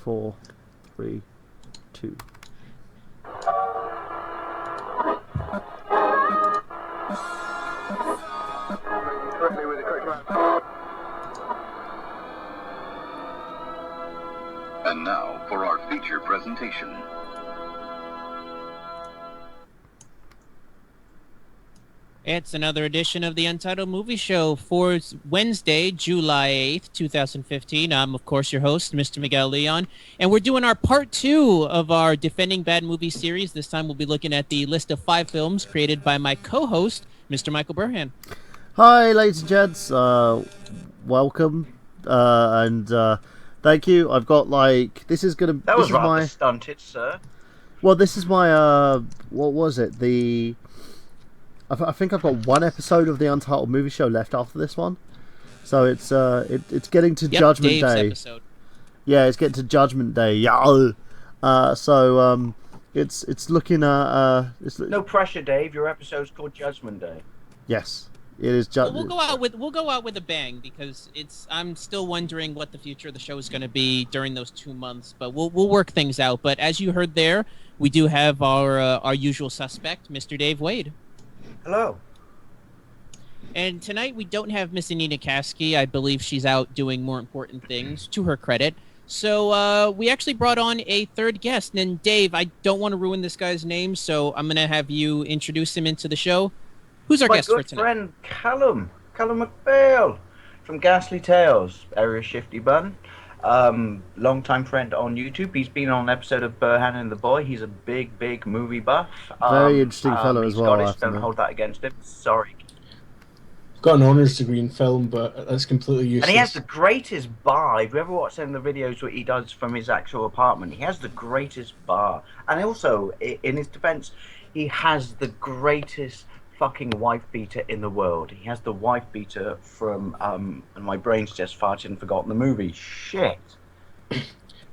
4, 3, 2. And now for our feature presentation. It's another edition of the Untitled Movie Show for Wednesday, July 8th, 2015. I'm, of course, your host, Mr. Miguel Leon, and we're doing our part 2 of our Defending Bad Movie series. This time we'll be looking at the list of 5 films created by my co-host, Mr. Michael Burhan. Hi, ladies and gents. Welcome. And thank you. I've got, this is going to... That was rather stunted, sir. Well, this is my, what was it? I think I've got one episode of the Untitled Movie Show left after this one, so it's getting to Judgment Dave's Day. Episode. Yeah, it's getting to Judgment Day. Yeah. So it's looking at No pressure, Dave. Your episode's called Judgment Day. Yes, it is. Well, we'll go out with a bang because I'm still wondering what the future of the show is going to be during those 2 months, but we'll work things out. But as you heard there, we do have our usual suspect, Mr. Dave Wade. Hello. And tonight we don't have Miss Anita Kasky. I believe she's out doing more important things, to her credit. So we actually brought on a third guest. And Dave, I don't want to ruin this guy's name, so I'm going to have you introduce him into the show. Who's our guest for tonight? My good friend Callum McPhail from Ghastly Tales, Area Shifty Bun. Long-time friend on YouTube. He's been on an episode of Burhan and the Boy. He's a big movie buff. Very interesting fellow as well. Don't hold that against him. Sorry. I've got an honours degree in film, but that's completely useless. And he has the greatest bar. If you ever watch some of the videos what he does from his actual apartment, he has the greatest bar. And also, in his defence, he has the greatest fucking wife beater in the world. He has the wife beater from and my brain's just farted and forgotten the movie. Shit.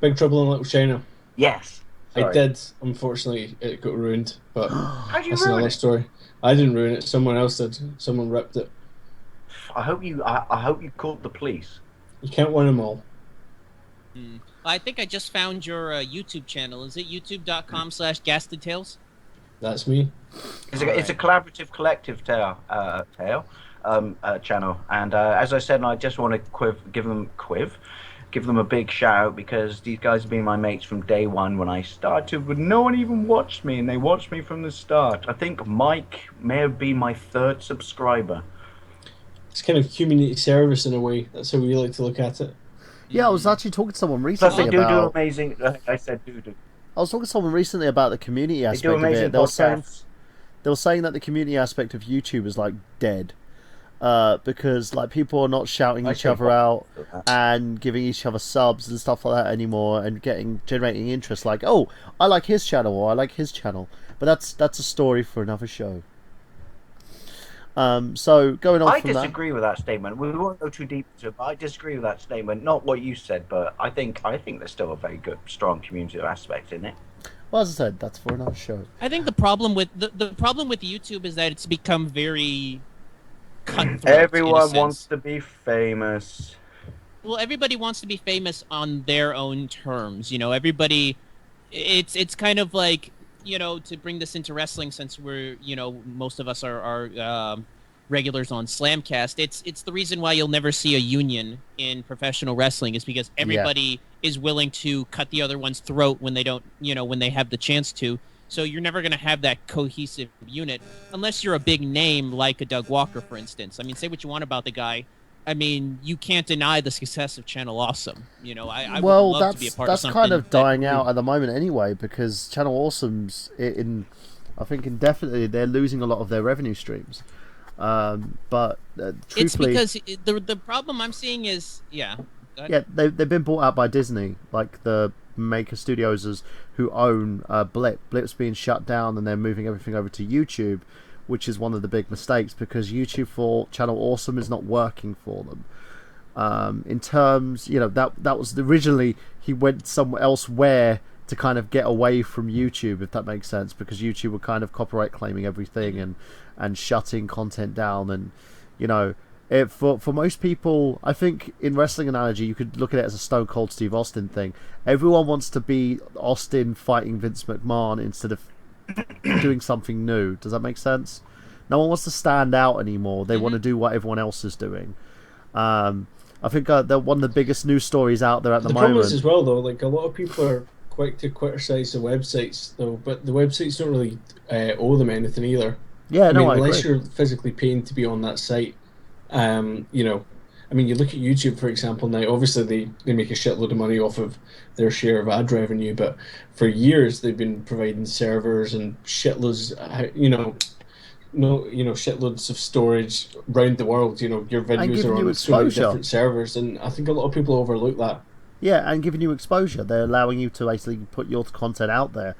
Big Trouble in Little China. Yes. Sorry. I did. Unfortunately, it got ruined, but How'd you that's ruin another it? story. I didn't ruin it. Someone else did. Someone ripped it. I hope you called the police. You can't win them all. I think I just found your YouTube channel. Is it youtube.com/ghastlytales? That's me. It's a collaborative, collective channel. And as I said, I just want to give them a big shout out because these guys have been my mates from day one when I started, but no one even watched me, and they watched me from the start. I think Mike may have been my 3rd subscriber. It's kind of community service in a way. That's how we like to look at it. Yeah, I was actually talking to someone Plus, recently they do about. amazing. I said do. I was talking to someone recently about the community They aspect do of amazing it. They were saying podcasts. that the community aspect of YouTube is dead. Because people are not shouting each other out and giving each other subs and stuff like that anymore, and generating interest. Oh, I like his channel, or I like his channel. But that's a story for another show. So going on I from disagree with that statement. We won't go too deep into it, but I disagree with that statement. Not what you said, but I think there's still a very good, strong community aspect in it. well, as I said, that's for another show. I think the problem with the problem with YouTube is that it's become very cutthroat. Everyone wants to be famous. Well, everybody wants to be famous on their own terms. Everybody. It's kind of like, to bring this into wrestling, since we're, most of us are regulars on Slamcast. It's the reason why you'll never see a union in professional wrestling, is because everybody is willing to cut the other one's throat when they don't, when they have the chance to. So you're never going to have that cohesive unit unless you're a big name like a Doug Walker, for instance. I mean, say what you want about the guy. I mean, you can't deny the success of Channel Awesome. I would love to be a part of something. That's kind of dying out at the moment anyway, because Channel Awesome's I think indefinitely they're losing a lot of their revenue streams. But truthfully, it's because the problem I'm seeing is they've been bought out by Disney, like the maker studios who own Blip. Blip's being shut down, and they're moving everything over to YouTube, which is one of the big mistakes, because YouTube for Channel Awesome is not working for them. In terms, that was originally he went somewhere elsewhere to kind of get away from YouTube, if that makes sense, because YouTube were kind of copyright claiming everything and shutting content down, and For most people, I think in wrestling analogy, you could look at it as a Stone Cold Steve Austin thing. Everyone wants to be Austin fighting Vince McMahon instead of doing something new. Does that make sense? No one wants to stand out anymore. They want to do what everyone else is doing. I think they're one of the biggest news stories out there at the moment. The problem is as well, though, like a lot of people are quick to criticise the websites, though, but the websites don't really owe them anything either. Yeah, I unless agree. you're physically paying to be on that site, you know, I mean, you look at YouTube, for example, now, obviously they make a shitload of money off of their share of ad revenue, but for years they've been providing servers and shitloads, shitloads of storage around the world. You know, your videos are on so many different servers, and I think a lot of people overlook that. Yeah, and giving you exposure. They're allowing you to basically put your content out there.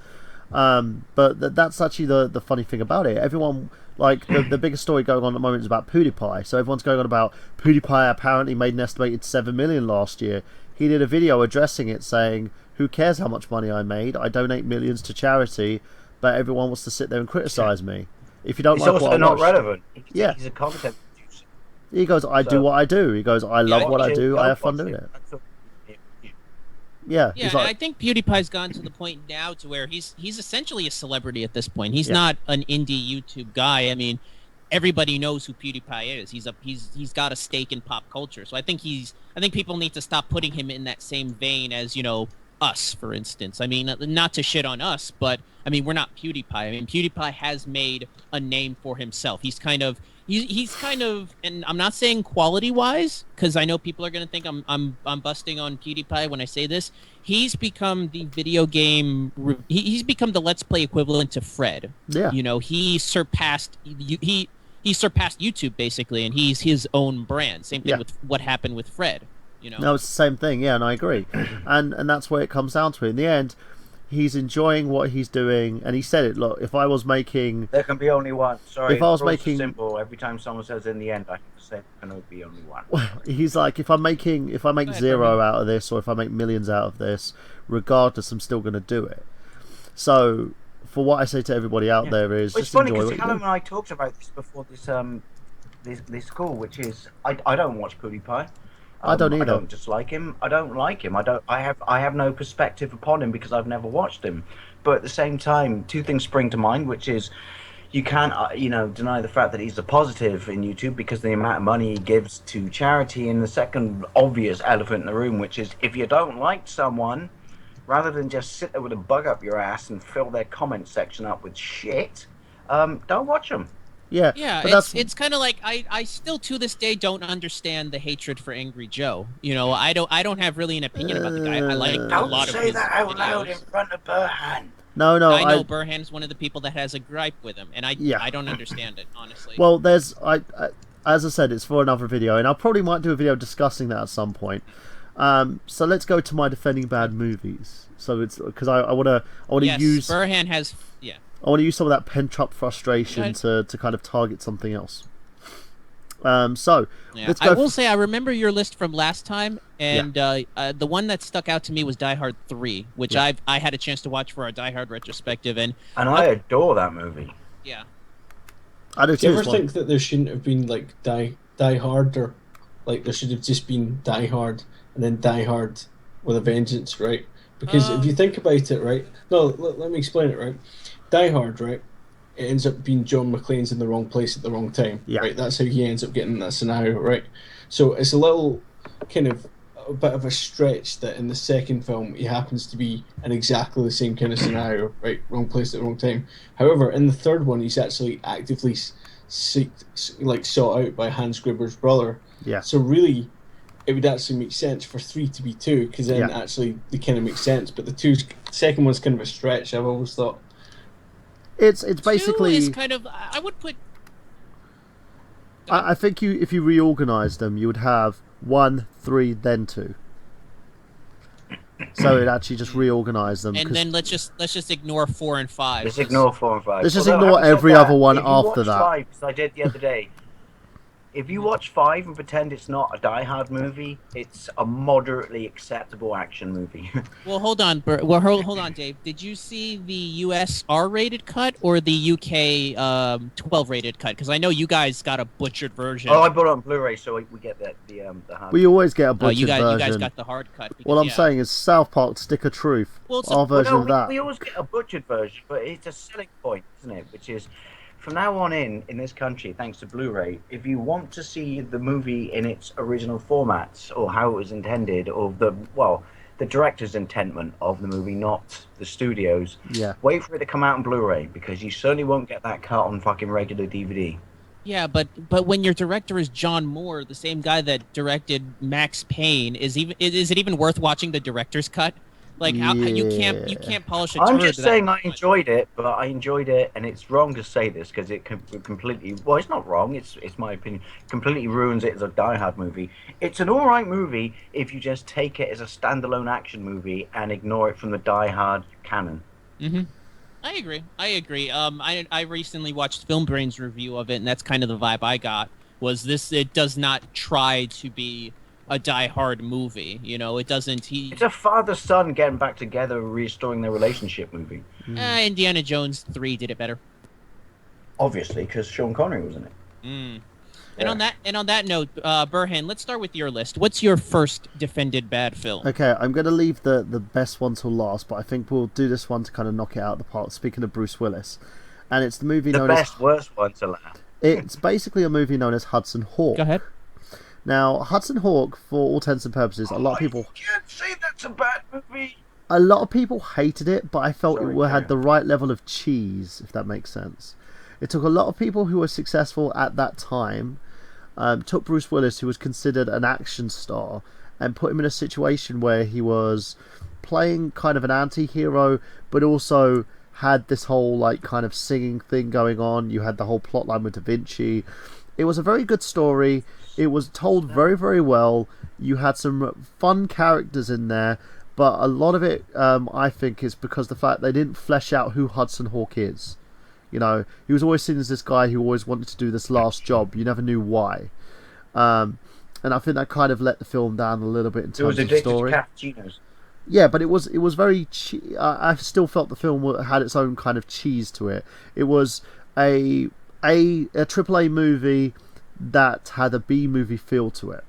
But that's actually the funny thing about it. Everyone, like, the biggest story going on at the moment is about PewDiePie. So everyone's going on about PewDiePie apparently made an estimated 7 million last year. He did a video addressing it saying, who cares how much money I made? I donate millions to charity, but everyone wants to sit there and criticise me. If you don't like what I watch... It's also not relevant. He's a content producer. He goes, I do what I do. He goes, I love what I do. I have fun doing it. Yeah, yeah. like, I think PewDiePie's gotten to the point now to where he's essentially a celebrity at this point. He's not an indie YouTube guy. I mean, everybody knows who PewDiePie is. He's got a stake in pop culture. So I think people need to stop putting him in that same vein as, you know, us, for instance. I mean, not to shit on us, but I mean, we're not PewDiePie. I mean, PewDiePie has made a name for himself. He's kind of, and I'm not saying quality wise, because I know people are going to think I'm busting on PewDiePie when I say this. He's become the video game. He's become the Let's Play equivalent to Fred. Yeah. You know, he surpassed YouTube basically, and he's his own brand. Same thing with what happened with Fred. You know? No, it's the same thing. Yeah, and I agree. And that's where it comes down to. In the end, he's enjoying what he's doing, and he said it. Look, if I was making, there can be only one. Sorry, if I was making, simple. Every time someone says in the end, I can say there can only be only one. He's like, if I make zero out of this, or if I make millions out of this, regardless, I'm still going to do it. So, for what I say to everybody out there is, well, just it's funny enjoy because Callum and I talked about this before this call, which is I don't watch PewDiePie. I don't either. I don't dislike him. I don't like him. I have no perspective upon him because I've never watched him. But at the same time, two things spring to mind, which is you can't deny the fact that he's a positive in YouTube because of the amount of money he gives to charity. And the second obvious elephant in the room, which is if you don't like someone, rather than just sit there with a bug up your ass and fill their comment section up with shit, don't watch them. Yeah, it's kind of like I still to this day don't understand the hatred for Angry Joe. You know, I don't have really an opinion about the guy. I like a lot of his videos. Don't say that out loud in front of Burhan. No, I know Burhan is one of the people that has a gripe with him, and I don't understand it, honestly. Well, as I said, it's for another video, and I probably might do a video discussing that at some point. So let's go to my defending bad movies. So it's because I want to use Burhan has I want to use some of that pent-up frustration to kind of target something else. Let's go. I will say I remember your list from last time, and the one that stuck out to me was Die Hard 3, which I had a chance to watch for our Die Hard retrospective, and I adore that movie. Yeah. I do too. Do you ever think that there shouldn't have been like Die Hard, or like there should have just been Die Hard and then Die Hard with a Vengeance, right? Because if you think about it, right? No, let me explain it, right? Die Hard, right? It ends up being John McClane's in the wrong place at the wrong time, right? That's how he ends up getting in that scenario, right? So it's a little kind of a bit of a stretch that in the second film he happens to be in exactly the same kind of scenario, right? Wrong place at the wrong time. However, in the third one, he's actually actively sought out by Hans Gruber's brother. Yeah. So really, it would actually make sense for 3 to be 2, because then actually they kind of make sense. But the second one's kind of a stretch, I've always thought. It's basically 2 is kind of, I would put. I think if you reorganise them, you would have 1, 3, then 2. So it actually just reorganise them. And then let's just ignore 4 and 5. Let's ignore 4 and 5. Let's just ignore every other one after that. Live, as I did the other day. If you watch 5 and pretend it's not a Die Hard movie, it's a moderately acceptable action movie. Well, hold on, hold on, Dave. Did you see the U.S. R-rated cut or the U.K. 12-rated cut? Because I know you guys got a butchered version. Oh, I bought it on Blu-ray, so we get the hard. We always get a butchered you version. guys got the hard cut. Because, What I'm saying is South Park Stick of Truth. Well, Our version no, of that. we always get a butchered version, but it's a selling point, isn't it? Which is, from now on in this country, thanks to Blu-ray, if you want to see the movie in its original format or how it was intended, or the director's intentment of the movie, not the studio's, wait for it to come out on Blu-ray, because you certainly won't get that cut on fucking regular DVD. Yeah, but when your director is John Moore, the same guy that directed Max Payne, is it even worth watching the director's cut? Like how you can't polish a turd. I'm just saying I enjoyed it, but I enjoyed it, and it's wrong to say this because it completely. Well, it's not wrong. It's my opinion. Completely ruins it as a Die Hard movie. It's an all right movie if you just take it as a standalone action movie and ignore it from the Die Hard canon. Mm-hmm. I agree. I recently watched Film Brain's review of it, and that's kind of the vibe I got. Was this? It does not try to be a Die Hard movie, you know. It doesn't. It's a father-son getting back together, restoring their relationship movie. Indiana Jones 3 did it better. Obviously, because Sean Connery was in it. Yeah. And on that note, Burhan, let's start with your list. What's your first defended bad film? Okay, I'm going to leave the best one till last, but I think we'll do this one to kind of knock it out of the park. Speaking of Bruce Willis, and it's the movie known as worst one to last. It's basically a movie known as Hudson Hawk. Go ahead. Now, Hudson Hawk, for all intents and purposes, a lot of people... You can't say that's a bad movie! A lot of people hated it, but I felt it had the right level of cheese, if that makes sense. It took a lot of people who were successful at that time, took Bruce Willis, who was considered an action star, and put him in a situation where he was playing kind of an anti-hero, but also had this whole like kind of singing thing going on. You had the whole plotline with Da Vinci. It was a very good story. It was told very, very well. You had some fun characters in there, but a lot of it, I think, is because the fact they didn't flesh out who Hudson Hawk is. You know, he was always seen as this guy who always wanted to do this last job. You never knew why. And I think that kind of let the film down a little bit in terms of story. Yeah, but it was very. I still felt the film had its own kind of cheese to it. It was a AAA movie that had a B movie feel to it.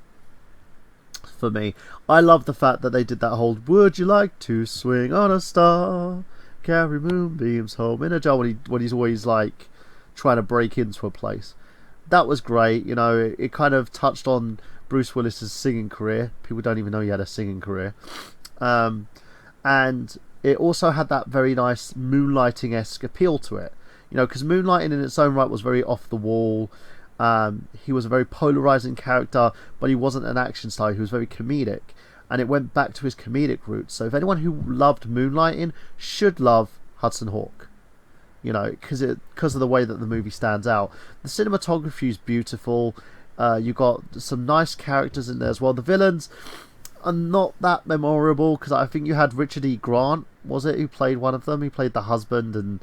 For me, I love the fact that they did that whole "Would you like to swing on a star, carry moonbeams home in a jar" when he's always like trying to break into a place. That was great. You know, it kind of touched on Bruce Willis's singing career. People don't even know he had a singing career. And it also had that very nice moonlighting-esque appeal to it. You know, because Moonlighting in its own right was very off the wall. He was a very polarizing character, but he wasn't an action star. He was very comedic, and it went back to his comedic roots. So if anyone who loved Moonlighting should love Hudson Hawk, you know, because of the way that the movie stands out. The cinematography is beautiful. You got some nice characters in there as well. The villains are not that memorable because I think you had Richard E. Grant, was it, who played one of them? He played the husband, and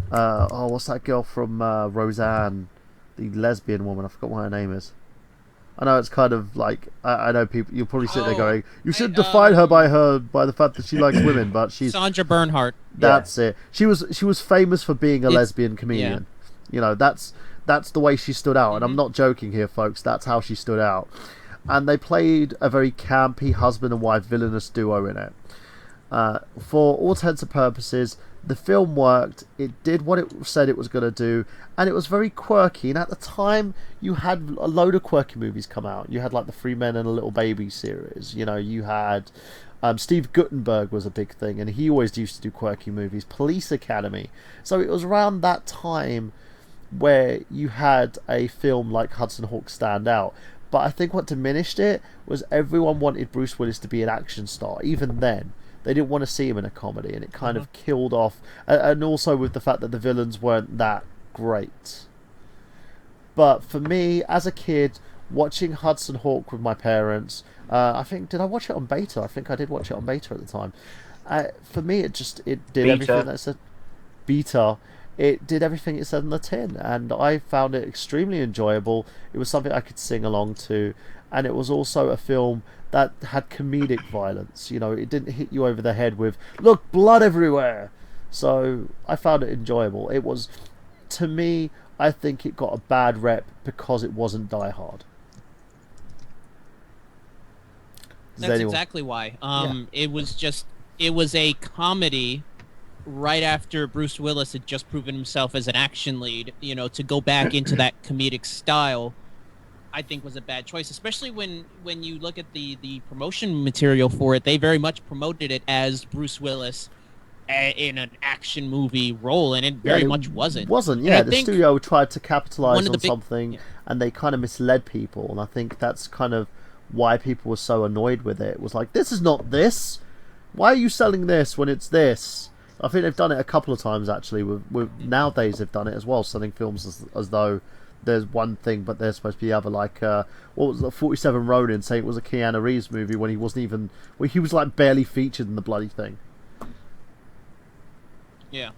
what's that girl from Roseanne? The lesbian woman, I forgot what her name is. I know it's kind of like I know people. You'll probably sit there going, "You shouldn't define her by the fact that she likes women," but she's Sandra Bernhardt. That's it. She was famous for being a lesbian comedian. Yeah. You know, that's the way she stood out, and I'm not joking here, folks. That's how she stood out. And they played a very campy husband and wife villainous duo in it. For all intents and purposes, the film worked. It did what it said it was going to do, and it was very quirky. And at the time, you had a load of quirky movies come out. You had like the Three Men and a Little Baby series. You know, you had Steve Guttenberg was a big thing, and he always used to do quirky movies. Police Academy. So it was around that time where you had a film like Hudson Hawk stand out. But I think what diminished it was everyone wanted Bruce Willis to be an action star. Even then, they didn't want to see him in a comedy, and it kind of killed off. And also with the fact that the villains weren't that great. But for me, as a kid, watching Hudson Hawk with my parents, I think, did I watch it on beta? I think I did watch it on beta at the time. For me, it did beta. Everything that said beta. it did everything it said in the tin, and I found it extremely enjoyable. It was something I could sing along to, and it was also a film that had comedic violence. You know, it didn't hit you over the head with, look, blood everywhere. So I found it enjoyable. It was, to me, I think it got a bad rep because it wasn't Die Hard. That's exactly why. It was a comedy right after Bruce Willis had just proven himself as an action lead. You know, to go back into that comedic style, I think was a bad choice, especially when you look at the promotion material for it. They very much promoted it as Bruce Willis in an action movie role, and it very much wasn't. Yeah, the studio tried to capitalize on something, and they kind of misled people, and I think that's kind of why people were so annoyed with it. It was like, this is not this. Why are you selling this when it's this? I think they've done it a couple of times, actually. With nowadays, they've done it as well, selling films as though there's one thing, but there's supposed to be the other. Like, what was it, 47 Ronin, saying it was a Keanu Reeves movie when he wasn't even... Well, he was, like, barely featured in the bloody thing. Yeah.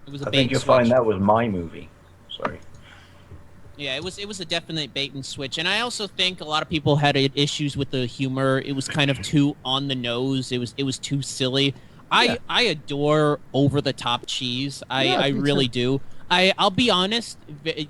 It was a I bait think you'll and find switch. that was my movie. Sorry. Yeah, it was a definite bait and switch, and I also think a lot of people had issues with the humor. It was kind of too on the nose. It was too silly. I adore over the top cheese. I really do. I'll be honest.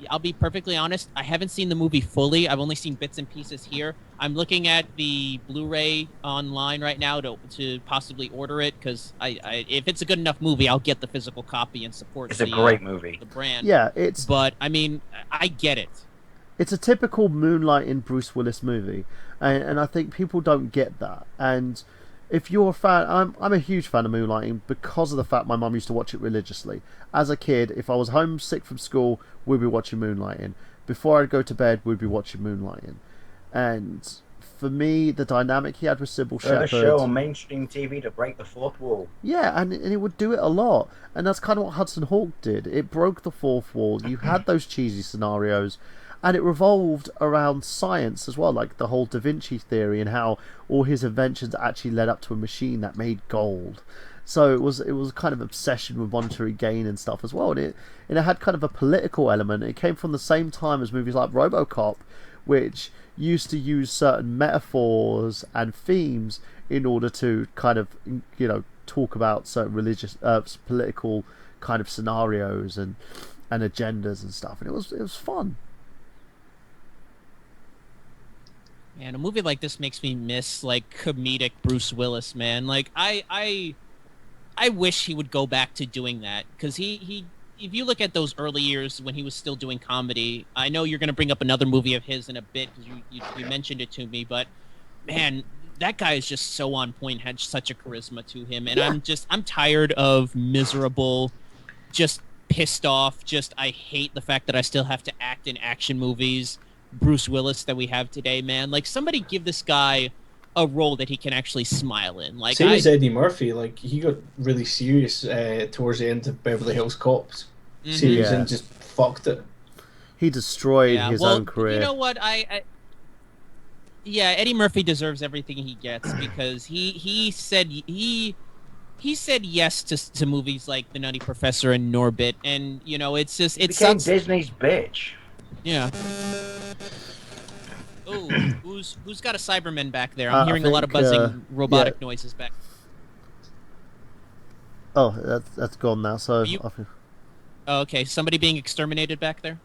I'll be perfectly honest. I haven't seen the movie fully. I've only seen bits and pieces here. I'm looking at the Blu-ray online right now to possibly order it, because if it's a good enough movie, I'll get the physical copy and support. It's a great movie. The brand. Yeah, But I mean, I get it. It's a typical Moonlighting Bruce Willis movie, and I think people don't get that. And if you're a fan, I'm a huge fan of Moonlighting because of the fact my mum used to watch it religiously. As a kid, if I was homesick from school, we'd be watching Moonlighting. Before I'd go to bed, we'd be watching Moonlighting. And for me, the dynamic he had with Sybil Shepherd... a show on mainstream TV to break the fourth wall. Yeah, and it would do it a lot. And that's kind of what Hudson Hawk did. It broke the fourth wall. You had those cheesy scenarios, and it revolved around science as well, like the whole Da Vinci theory and how all his inventions actually led up to a machine that made gold. So it was a kind of obsession with monetary gain and stuff as well. And it had kind of a political element. It came from the same time as movies like RoboCop, which used to use certain metaphors and themes in order to kind of, you know, talk about certain religious, political kind of scenarios and agendas and stuff. And it was fun. Man, a movie like this makes me miss, like, comedic Bruce Willis, man. Like, I wish he would go back to doing that, because he if you look at those early years when he was still doing comedy, I know you're going to bring up another movie of his in a bit, because you mentioned it to me, but, man, that guy is just so on point, had such a charisma to him, and I'm tired of miserable, just pissed off, I hate the fact that I still have to act in action movies, Bruce Willis that we have today, man. Like, somebody give this guy a role that he can actually smile in. Like, same as Eddie Murphy. Like, he got really serious towards the end of Beverly Hills Cops. Serious and just fucked it. He destroyed his own career. You know what? Eddie Murphy deserves everything he gets, because he said yes to movies like The Nutty Professor and Norbit, and you know, it's just He became Disney's bitch. Yeah. Oh, who's got a Cyberman back there? I'm hearing a lot of buzzing, robotic noises back. Oh, that's gone now. So. Oh, okay, somebody being exterminated back there.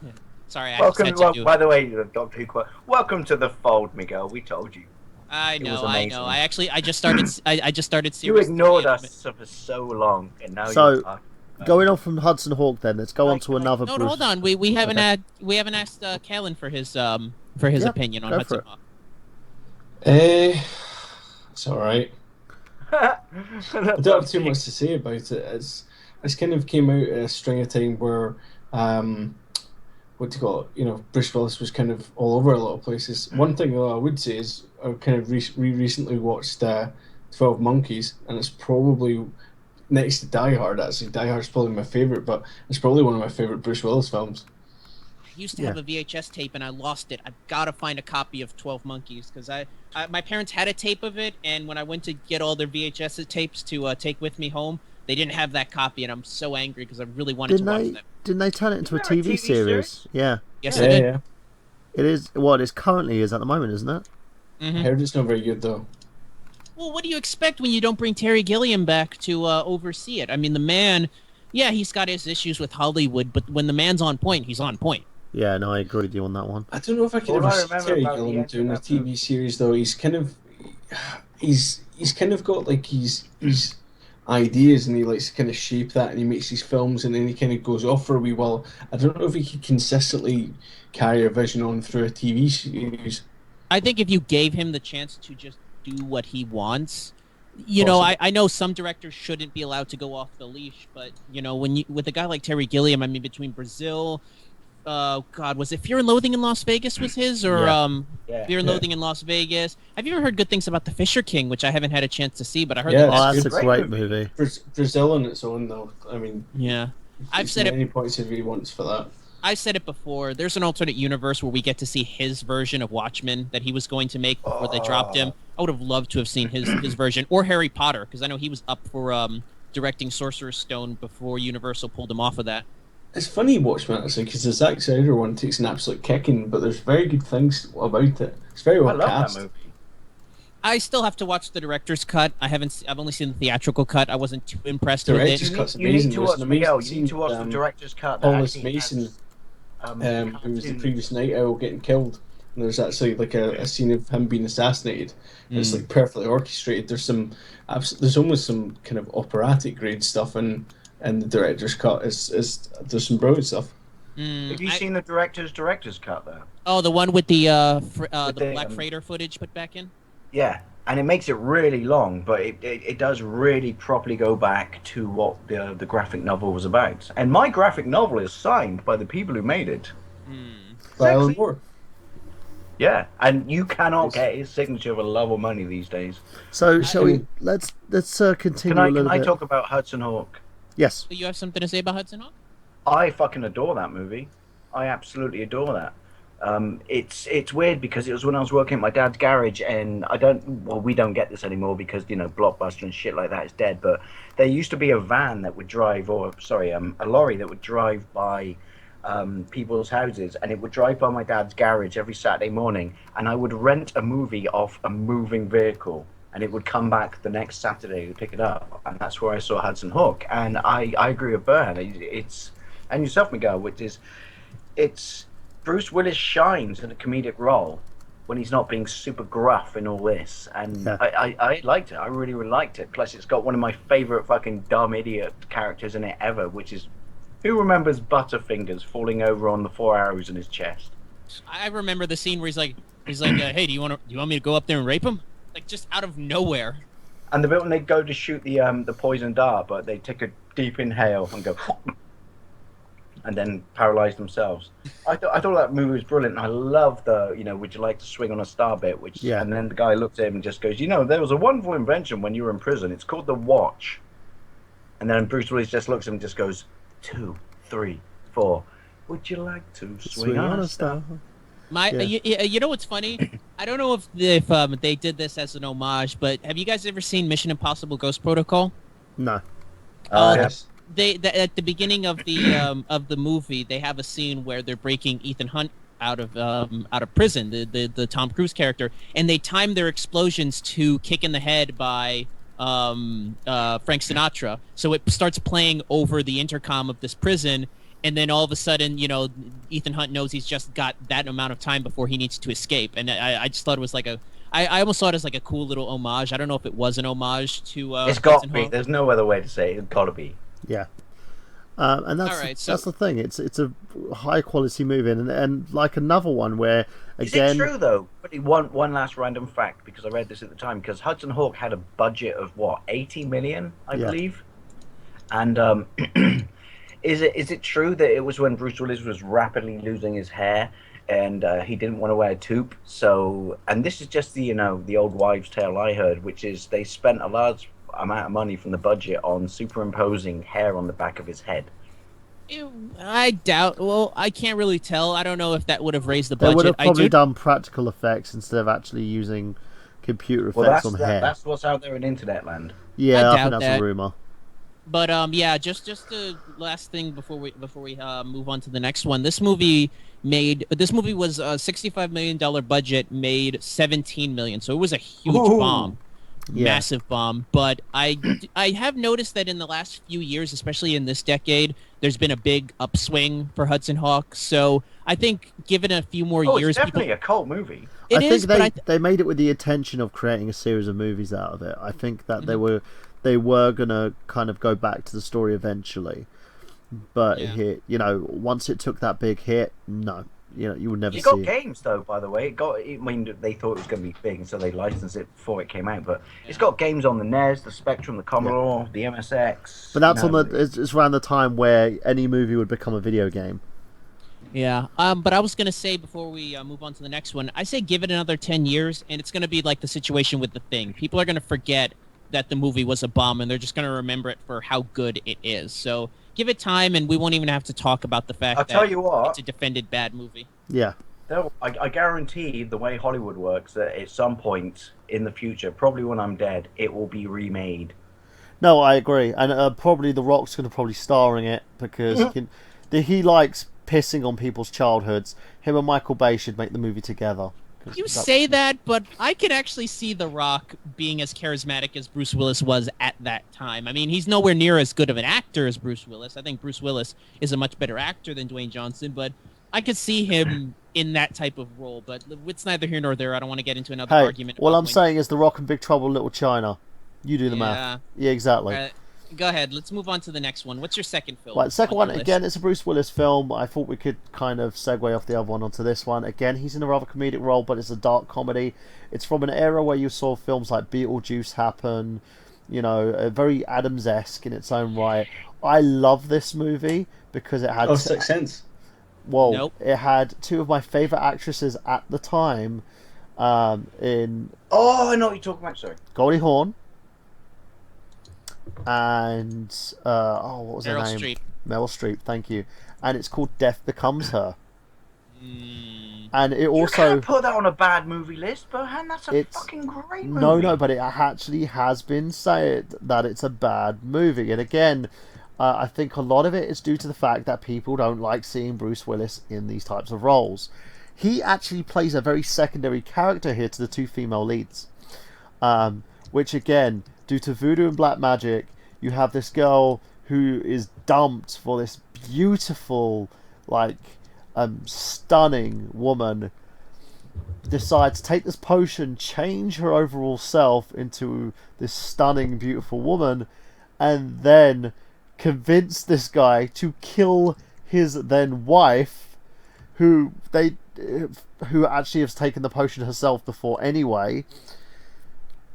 Yeah. Sorry, I welcome. just had to do it. By the way, Doctor Who. Welcome to the fold, Miguel. We told you. I know. I just started. I just started. You ignored us for so long, and now you're talking. Going on from Hudson Hawk, then let's go on to another. No, hold on. We haven't asked Callan for his opinion on Hudson Hawk. It's all right. I don't have too much to say about it. It's kind of came out a string of time where, what do you call it? You know, Bruce Willis was kind of all over a lot of places. One thing though I would say is I kind of recently watched 12 Monkeys, and it's probably next to Die Hard. Actually, Die Hard's probably my favorite, but it's probably one of my favorite Bruce Willis films. I used to have a VHS tape and I lost it. I've got to find a copy of 12 Monkeys, because my parents had a tape of it, and when I went to get all their VHS tapes to take with me home, They didn't have that copy, and I'm so angry because I really wanted to watch that. Didn't they turn it into a Isn't there a TV TV series? Yeah. Yes, Yeah, I did. yeah. It is what it currently is at the moment, isn't it? Mm-hmm. I heard it's not very good though. Well, what do you expect when you don't bring Terry Gilliam back to oversee it? I mean, the man, yeah, he's got his issues with Hollywood, but when the man's on point, he's on point. Yeah, no, I agree with you on that one. I don't know if I could All ever I see remember Terry about the Gilliam end of doing a that TV movie- series though. He's kind of got like his ideas, and he likes to kind of shape that, and he makes these films, and then he kind of goes off for a wee while. I don't know if he could consistently carry a vision on through a TV series. I think if you gave him the chance to just do what he wants, you know, I know some directors shouldn't be allowed to go off the leash, but you know, when you with a guy like Terry Gilliam, I mean, between Brazil, God, was it Fear and Loathing in Las Vegas was his, or Yeah. Fear and Loathing in Las Vegas? Have you ever heard good things about The Fisher King, which I haven't had a chance to see, but I heard Yeah, that Oh, it's that's a good. great movie. Brazil on its own though. I mean, yeah. I've there's said it. many points of view wants for that. I said it before. There's an alternate universe where we get to see his version of Watchmen that he was going to make before they dropped him. I would have loved to have seen his version, or Harry Potter, because I know he was up for directing Sorcerer's Stone before Universal pulled him off of that. It's funny Watchmen actually, because the Zack Snyder one takes an absolute kicking, but there's very good things about it. It's very I well love cast. that movie. I still have to watch the director's cut. I've only seen the theatrical cut. I wasn't too impressed with Director's it. cut's You need amazing. to There's watch an amazing Miguel. You scene need to watch with, the director's cut. That Paulus actually Mason, has, who was the cartoon- previous Night Owl getting killed. And there's actually like a scene of him being assassinated. And It's like perfectly orchestrated. There's almost some kind of operatic grade stuff in the director's cut. There's some brilliant stuff. Have you seen the director's cut though? Oh, the one with the the the, Black Freighter footage put back in. Yeah, and it makes it really long, but it does really properly go back to what the graphic novel was about. And my graphic novel is signed by the people who made it. By Alan Sexy. Moore. Yeah, and you cannot get his signature for love or money these days. So shall we? Let's continue Can I a little bit. talk about Hudson Hawk? Yes. So you have something to say about Hudson Hawk? I fucking adore that movie. I absolutely adore that. It's weird because it was when I was working at my dad's garage, and we don't get this anymore because Blockbuster and shit like that is dead. But there used to be a van that would drive, a lorry that would drive by people's houses, and it would drive by my dad's garage every Saturday morning, and I would rent a movie off a moving vehicle, and it would come back the next Saturday to pick it up, and that's where I saw Hudson Hawk. And I agree with Bern. It's and yourself, Miguel, which is it's Bruce Willis shines in a comedic role when he's not being super gruff in all this, and Yeah. I liked it. I really, really liked it. Plus, it's got one of my favorite fucking dumb idiot characters in it ever, which is who remembers Butterfingers falling over on the 4 arrows in his chest? I remember the scene where he's like, hey, do you want me to go up there and rape him? Like just out of nowhere. And the bit when they go to shoot the poison dart, but they take a deep inhale and go, and then paralyze themselves. I thought that movie was brilliant. I love the would you like to swing on a star bit? Yeah. And then the guy looks at him and just goes, there was a wonderful invention when you were in prison. It's called the watch. And then Bruce Willis just looks at him and just goes, 2, 3, 4. Would you like to swing on a star? You know what's funny? I don't know if they did this as an homage, but have you guys ever seen Mission Impossible: Ghost Protocol? No. Yes. At the beginning of the movie, they have a scene where they're breaking Ethan Hunt out of prison, the Tom Cruise character, and they time their explosions to "Kick in the Head" by Frank Sinatra. So it starts playing over the intercom of this prison, and then all of a sudden, Ethan Hunt knows he's just got that amount of time before he needs to escape. And I just thought it was like I almost saw it as like a cool little homage. I don't know if it was an homage to. It's got to Hudson be. Hawk. There's no other way to say it. It's got to be. Yeah. And that's All right, that's the thing. It's a high quality movie, and like another one where again. Is it true though? One last random fact, because I read this at the time. Because Hudson Hawk had a budget of what, 80 million, I believe. And is it true that it was when Bruce Willis was rapidly losing his hair, and he didn't want to wear a toque? So, and this is just the old wives' tale I heard, which is they spent a large amount of money from the budget on superimposing hair on the back of his head. I doubt. Well, I can't really tell. I don't know if that would have raised the They budget. would have probably done practical effects instead of actually using computer effects on hair. That's what's out there in internet land. Yeah, I I doubt think that's that. a rumor. But yeah, just the last thing before we move on to the next one. This movie was a $65 million budget, made 17 million, so it was a huge Ooh. bomb, Yeah. massive bomb. But I have noticed that in the last few years, especially in this decade, there's been a big upswing for Hudson Hawk. So I think given a few more Oh, it's years, definitely a cult movie. I it think is. But they made it with the intention of creating a series of movies out of it. I think that Mhm. they were gonna kind of go back to the story eventually, but Yeah. once it took that big hit, no, you would never It see got it. games though, by the way. I mean, they thought it was going to be big, and so they licensed it before it came out. But it's got games on the NES, the Spectrum, the Commodore, the MSX. But that's it's around the time where any movie would become a video game. Yeah. But I was gonna say before we move on to the next one, I say give it another 10 years, and it's gonna be like the situation with The Thing. People are gonna forget that the movie was a bomb, and they're just gonna remember it for how good it is. So give it time, and we won't even have to talk about the I'll fact tell that you it's what. a defended bad movie. Yeah. I guarantee the way Hollywood works that at some point in the future, probably when I'm dead, it will be remade. No, I agree, and probably The Rock's going to probably star in it because he likes pissing on people's childhoods. Him and Michael Bay should make the movie together. You say that, but I could actually see The Rock being as charismatic as Bruce Willis was at that time. I mean, he's nowhere near as good of an actor as Bruce Willis. I think Bruce Willis is a much better actor than Dwayne Johnson, but I could see him in that type of role. But it's neither here nor there. I don't want to get into another Hey, argument. what about I'm Dwayne saying is The Rock and Big Trouble in Little China. You do the Yeah. math. Yeah, exactly. Go ahead. Let's move on to the next one. What's your second film? Right, the second on one, your again, list? it's a Bruce Willis film. I thought we could kind of segue off the other one onto this one. Again, he's in a rather comedic role, but it's a dark comedy. It's from an era where you saw films like Beetlejuice happen, very Adams-esque in its own right. I love this movie because it had... Oh, Sixth Sense. Well, Nope. it had two of my favourite actresses at the time in Oh, I know what you're talking about. Sorry. Goldie Hawn and what was her Meryl name? Streep. Meryl Streep, thank you. And it's called Death Becomes Her. Mm, And it You also can't put that on a bad movie list, Bohan. That's a it's fucking great movie. no, but it actually has been said that it's a bad movie. And again, I think a lot of it is due to the fact that people don't like seeing Bruce Willis in these types of roles. He actually plays a very secondary character here to the two female leads, which again, due to voodoo and black magic, you have this girl who is dumped for this beautiful, stunning woman, decides to take this potion, change her overall self into this stunning, beautiful woman, and then convince this guy to kill his then wife, who actually has taken the potion herself before anyway.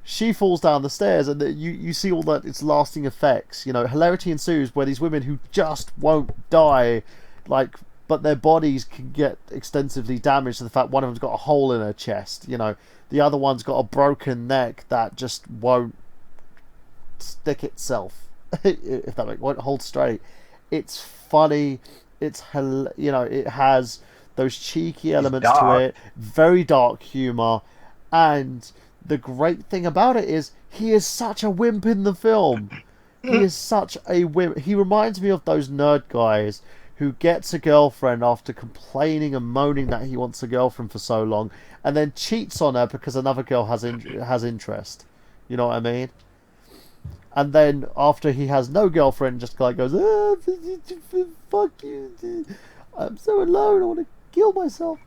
She falls down the stairs, and you see all that its lasting effects. Hilarity ensues where these women who just won't die, but their bodies can get extensively damaged to the fact one of them's got a hole in her chest. The other one's got a broken neck that just won't stick itself, if that won't hold straight. It's funny. It has those cheeky elements to it. Very dark humor, and the great thing about it is he is such a wimp in the film. He is such a wimp. He reminds me of those nerd guys who gets a girlfriend after complaining and moaning that he wants a girlfriend for so long, and then cheats on her because another girl has interest. You know what I mean? And then after he has no girlfriend, just goes, "Fuck you! I'm so alone. I want to kill myself."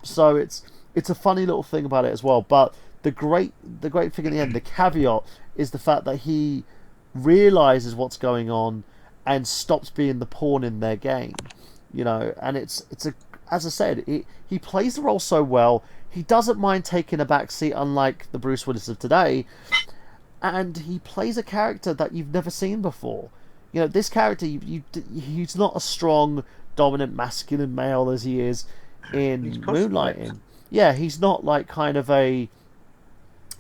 So it's a funny little thing about it as well. But the great thing in the end, the caveat, is the fact that he realizes what's going on and stops being the pawn in their game. And it's as I said, he plays the role so well. He doesn't mind taking a backseat, unlike the Bruce Willis of today. And he plays a character that you've never seen before. This character, he's not a strong, dominant, masculine male as he is in Moonlighting. Yeah, he's not kind of a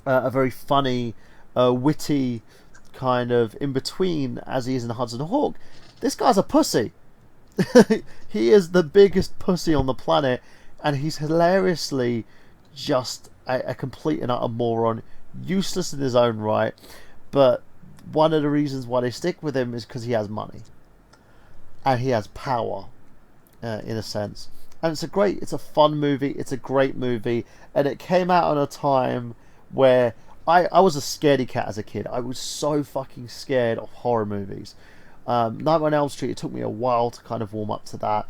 very funny, witty kind of in between as he is in Hudson Hawk. This guy's a pussy. He is the biggest pussy on the planet, and he's hilariously just a complete and utter moron, useless in his own right, but one of the reasons why they stick with him is because he has money and he has power, in a sense. And it's a fun movie. It's a great movie, and it came out on a time where I was a scaredy cat as a kid. I was so fucking scared of horror movies. Nightmare on Elm Street. It took me a while to kind of warm up to that.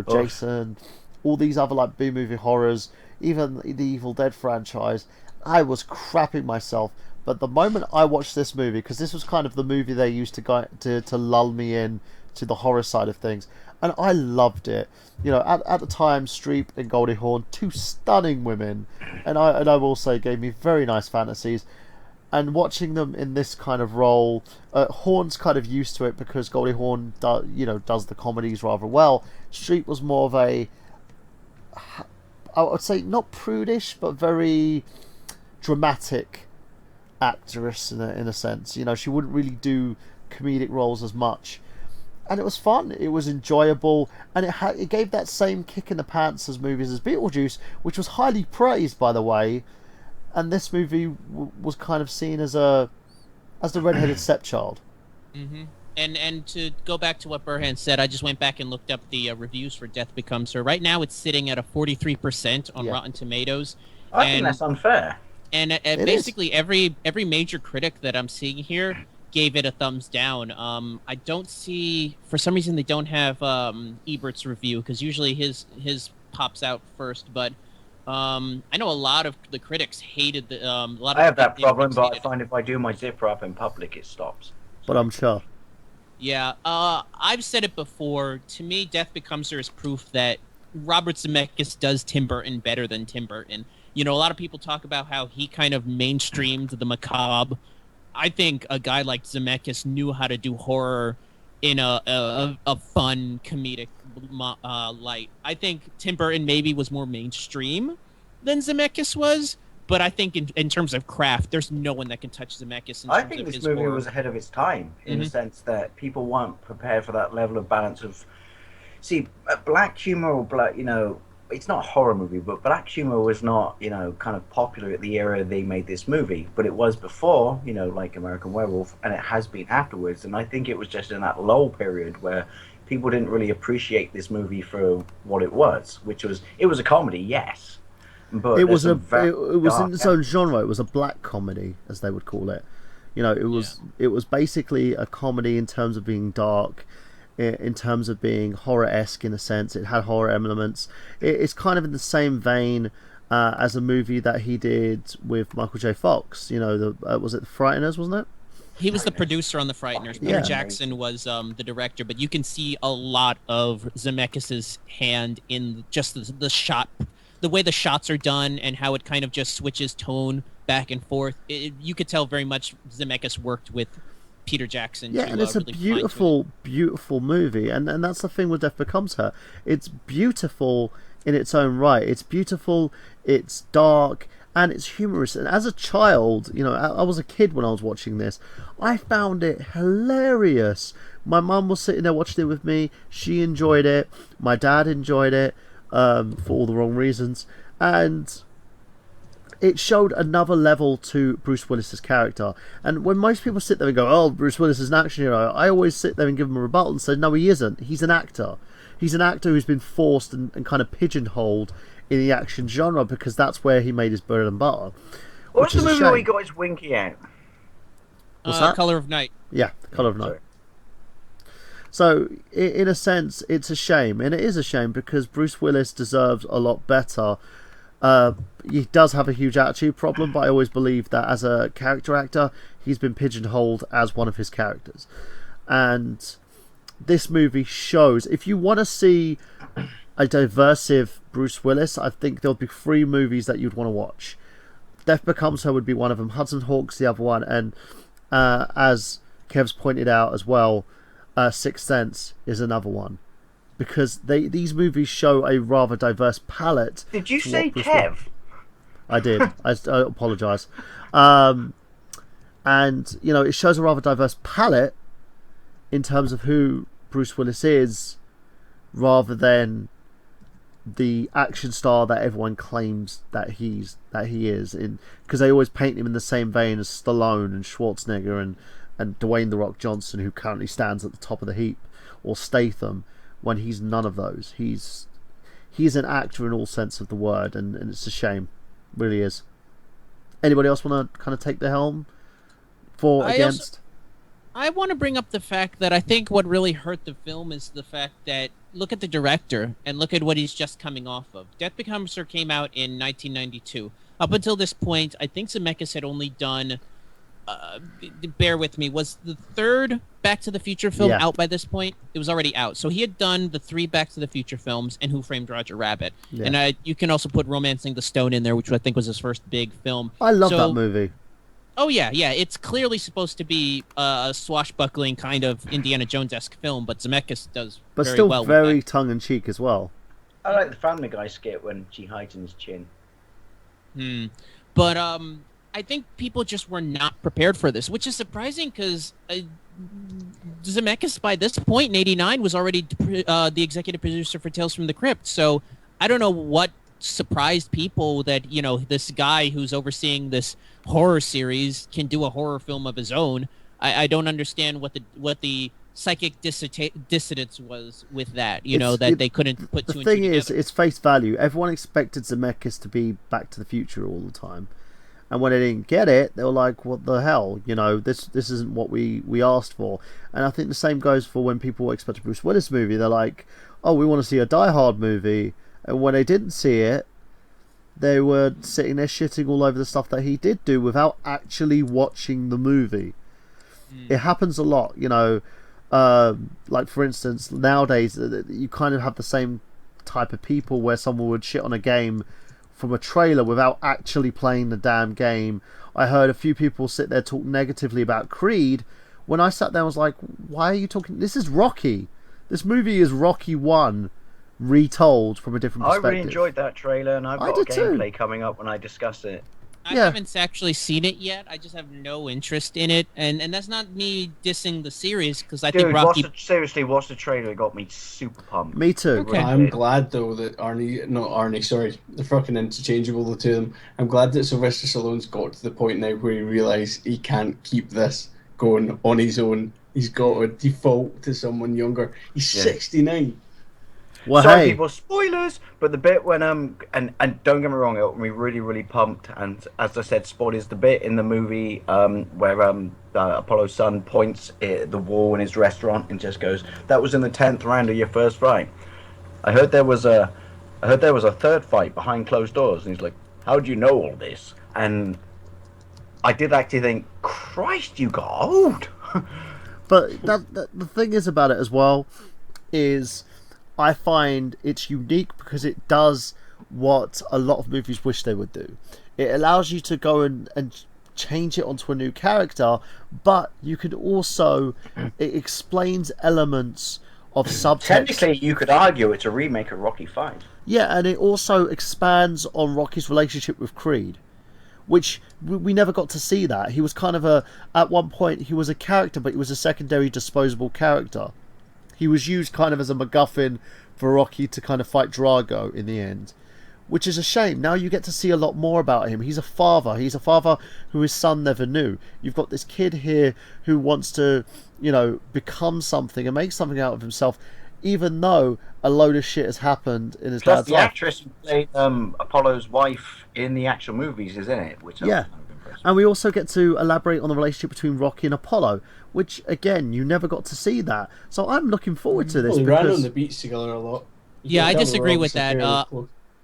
Jason, all these other like B movie horrors, even the Evil Dead franchise. I was crapping myself. But the moment I watched this movie, because this was kind of the movie they used to lull me in to the horror side of things, and I loved it. At the time, Streep and Goldie Hawn, two stunning women, and I will say gave me very nice fantasies. And watching them in this kind of role, Hawn's kind of used to it because Goldie Hawn does the comedies rather well. Streep was more of a, I would say, not prudish, but very dramatic actress in a sense. She wouldn't really do comedic roles as much, and it was fun. It was enjoyable, and it gave that same kick in the pants as movies as Beetlejuice, which was highly praised, by the way. And this movie was kind of seen as the redheaded stepchild. Mm-hmm. And to go back to what Burhan said, I just went back and looked up the reviews for Death Becomes Her. Right now, it's sitting at a 43% on Rotten Tomatoes. I think that's unfair. And basically every major critic that I'm seeing here gave it a thumbs down. I don't see, for some reason, they don't have Ebert's review, because usually his pops out first. But I know a lot of the critics hated the. I have that problem, but I find if I do my zipper up in public, it stops. But I'm sure. Yeah, I've said it before. To me, Death Becomes Her is proof that Robert Zemeckis does Tim Burton better than Tim Burton. A lot of people talk about how he kind of mainstreamed the macabre. I think a guy like Zemeckis knew how to do horror in a fun, comedic light. I think Tim Burton maybe was more mainstream than Zemeckis was, but I think in terms of craft, there's no one that can touch Zemeckis. I think this movie was ahead of its time in the sense that people weren't prepared for that level of balance of... See, black humor or black, it's not a horror movie, but black humor was not, kind of popular at the era they made this movie. But it was before, like American Werewolf, and it has been afterwards. And I think it was just in that lull period where people didn't really appreciate this movie for what it was, it was a comedy, yes. But it was in its own genre. It was a black comedy, as they would call it. It was basically a comedy in terms of being dark, in terms of being horror-esque in a sense. It had horror elements. It's kind of in the same vein as a movie that he did with Michael J. Fox. Was it The Frighteners, wasn't it? He was the producer on The Frighteners. Peter Jackson was the director, but you can see a lot of Zemeckis' hand in just the shot, the way the shots are done, and how it kind of just switches tone back and forth. You could tell very much Zemeckis worked with Peter Jackson. Yeah, and it's a beautiful, beautiful movie, and that's the thing with Death Becomes Her. It's beautiful in its own right. It's beautiful, it's dark, and it's humorous. And as a child, I was a kid when I was watching this. I found it hilarious. My mum was sitting there watching it with me. She enjoyed it. My dad enjoyed it, for all the wrong reasons. And it showed another level to Bruce Willis's character. And when most people sit there and go, "Oh, Bruce Willis is an action hero," I always sit there and give him a rebuttal and say, "No, he isn't. He's an actor. He's an actor who's been forced and kind of pigeonholed in the action genre because that's where he made his bread and butter." What's the movie where he got his winky out? What's that? Color of Night. Yeah, Color of Night. So, in a sense, it's a shame. And it is a shame because Bruce Willis deserves a lot better. He does have a huge attitude problem, but I always believe that as a character actor, he's been pigeonholed as one of his characters. And this movie shows, if you want to see a diversive Bruce Willis, I think there'll be 3 movies that you'd want to watch. Death Becomes Her would be one of them, Hudson Hawk's the other one, and as Kev's pointed out as well, Sixth Sense is another one. Because these movies show a rather diverse palette. Did you say Kev? I did. I apologise. And, it shows a rather diverse palette in terms of who Bruce Willis is, rather than the action star that everyone claims that he is. Because they always paint him in the same vein as Stallone and Schwarzenegger and Dwayne The Rock Johnson, who currently stands at the top of the heap, or Statham, when he's none of those. He's an actor in all sense of the word, and it's a shame, really is. Anybody else want to kind of take the helm for against? I want to bring up the fact that I think what really hurt the film is the fact that look at the director and look at what he's just coming off of. Death Becomes Her came out in 1992. Up until this point, I think Zemeckis had only done, bear with me, was the third Back to the Future film out by this point? It was already out. So he had done the 3 Back to the Future films and Who Framed Roger Rabbit. Yeah. And you can also put Romancing the Stone in there, which I think was his first big film. I love that movie. Oh, yeah. It's clearly supposed to be a swashbuckling kind of Indiana Jones-esque film, but Zemeckis does but very still well very with that. tongue-in-cheek as well. I like the Family Guy skit when she hides in his chin. But I think people just were not prepared for this, which is surprising because Zemeckis, by this point in '89, was already the executive producer for Tales from the Crypt. So I don't know what surprised people that, you know, this guy who's overseeing this horror series can do a horror film of his own. I don't understand what the psychic dissonance was with that, they couldn't put two and two together. The thing is, it's face value. Everyone expected Zemeckis to be Back to the Future all the time. And when they didn't get it, they were like, what the hell? This isn't what we asked for. And I think the same goes for when people expect a Bruce Willis movie. They're like, oh, we want to see a Die Hard movie. And when they didn't see it, they were sitting there shitting all over the stuff that he did do without actually watching the movie. It happens a lot, like, for instance, nowadays, you kind of have the same type of people where someone would shit on a game from a trailer without actually playing the damn game. I heard a few people sit there talk negatively about Creed. When I sat there, I was like, why are you talking? This is Rocky. This movie is Rocky 1 retold from a different perspective. I really enjoyed that trailer, and I've got gameplay coming up when I discuss it. I haven't actually seen it yet. I just have no interest in it, and that's not me dissing the series because I think Rocky. Seriously, watch the trailer. It got me super pumped. Me too. Okay. I'm glad though that they're fucking interchangeable, the two of them. I'm glad that Sylvester Stallone's got to the point now where he realised he can't keep this going on his own. He's got to default to someone younger. He's 69. Well, sorry, people, spoilers. But the bit when and don't get me wrong, it got me really, really pumped. And as I said, spoilers. The bit in the movie where Apollo's son points at the wall in his restaurant and just goes, "That was in the 10th round of your first fight." I heard there was a third fight behind closed doors, and he's like, "How do you know all this?" And I did actually think, "Christ, you got old." But the thing is about it as well is, I find it's unique because it does what a lot of movies wish they would do. It allows you to go and change it onto a new character, but you could also, it explains elements of subtext. Technically, you could argue it's a remake of Rocky V. Yeah, and it also expands on Rocky's relationship with Creed, which we never got to see that. He was kind of at one point, he was a character, but he was a secondary disposable character. He was used kind of as a MacGuffin for Rocky to kind of fight Drago in the end, which is a shame. Now you get to see a lot more about him. He's a father. He's a father who his son never knew. You've got this kid here who wants to, become something and make something out of himself, even though a load of shit has happened in his dad's life. The actress who played Apollo's wife in the actual movies is in it, which I was kind of impressed. And we also get to elaborate on the relationship between Rocky and Apollo, which, again, you never got to see that. So I'm looking forward to this. They ran on the beach together a lot. I disagree with that.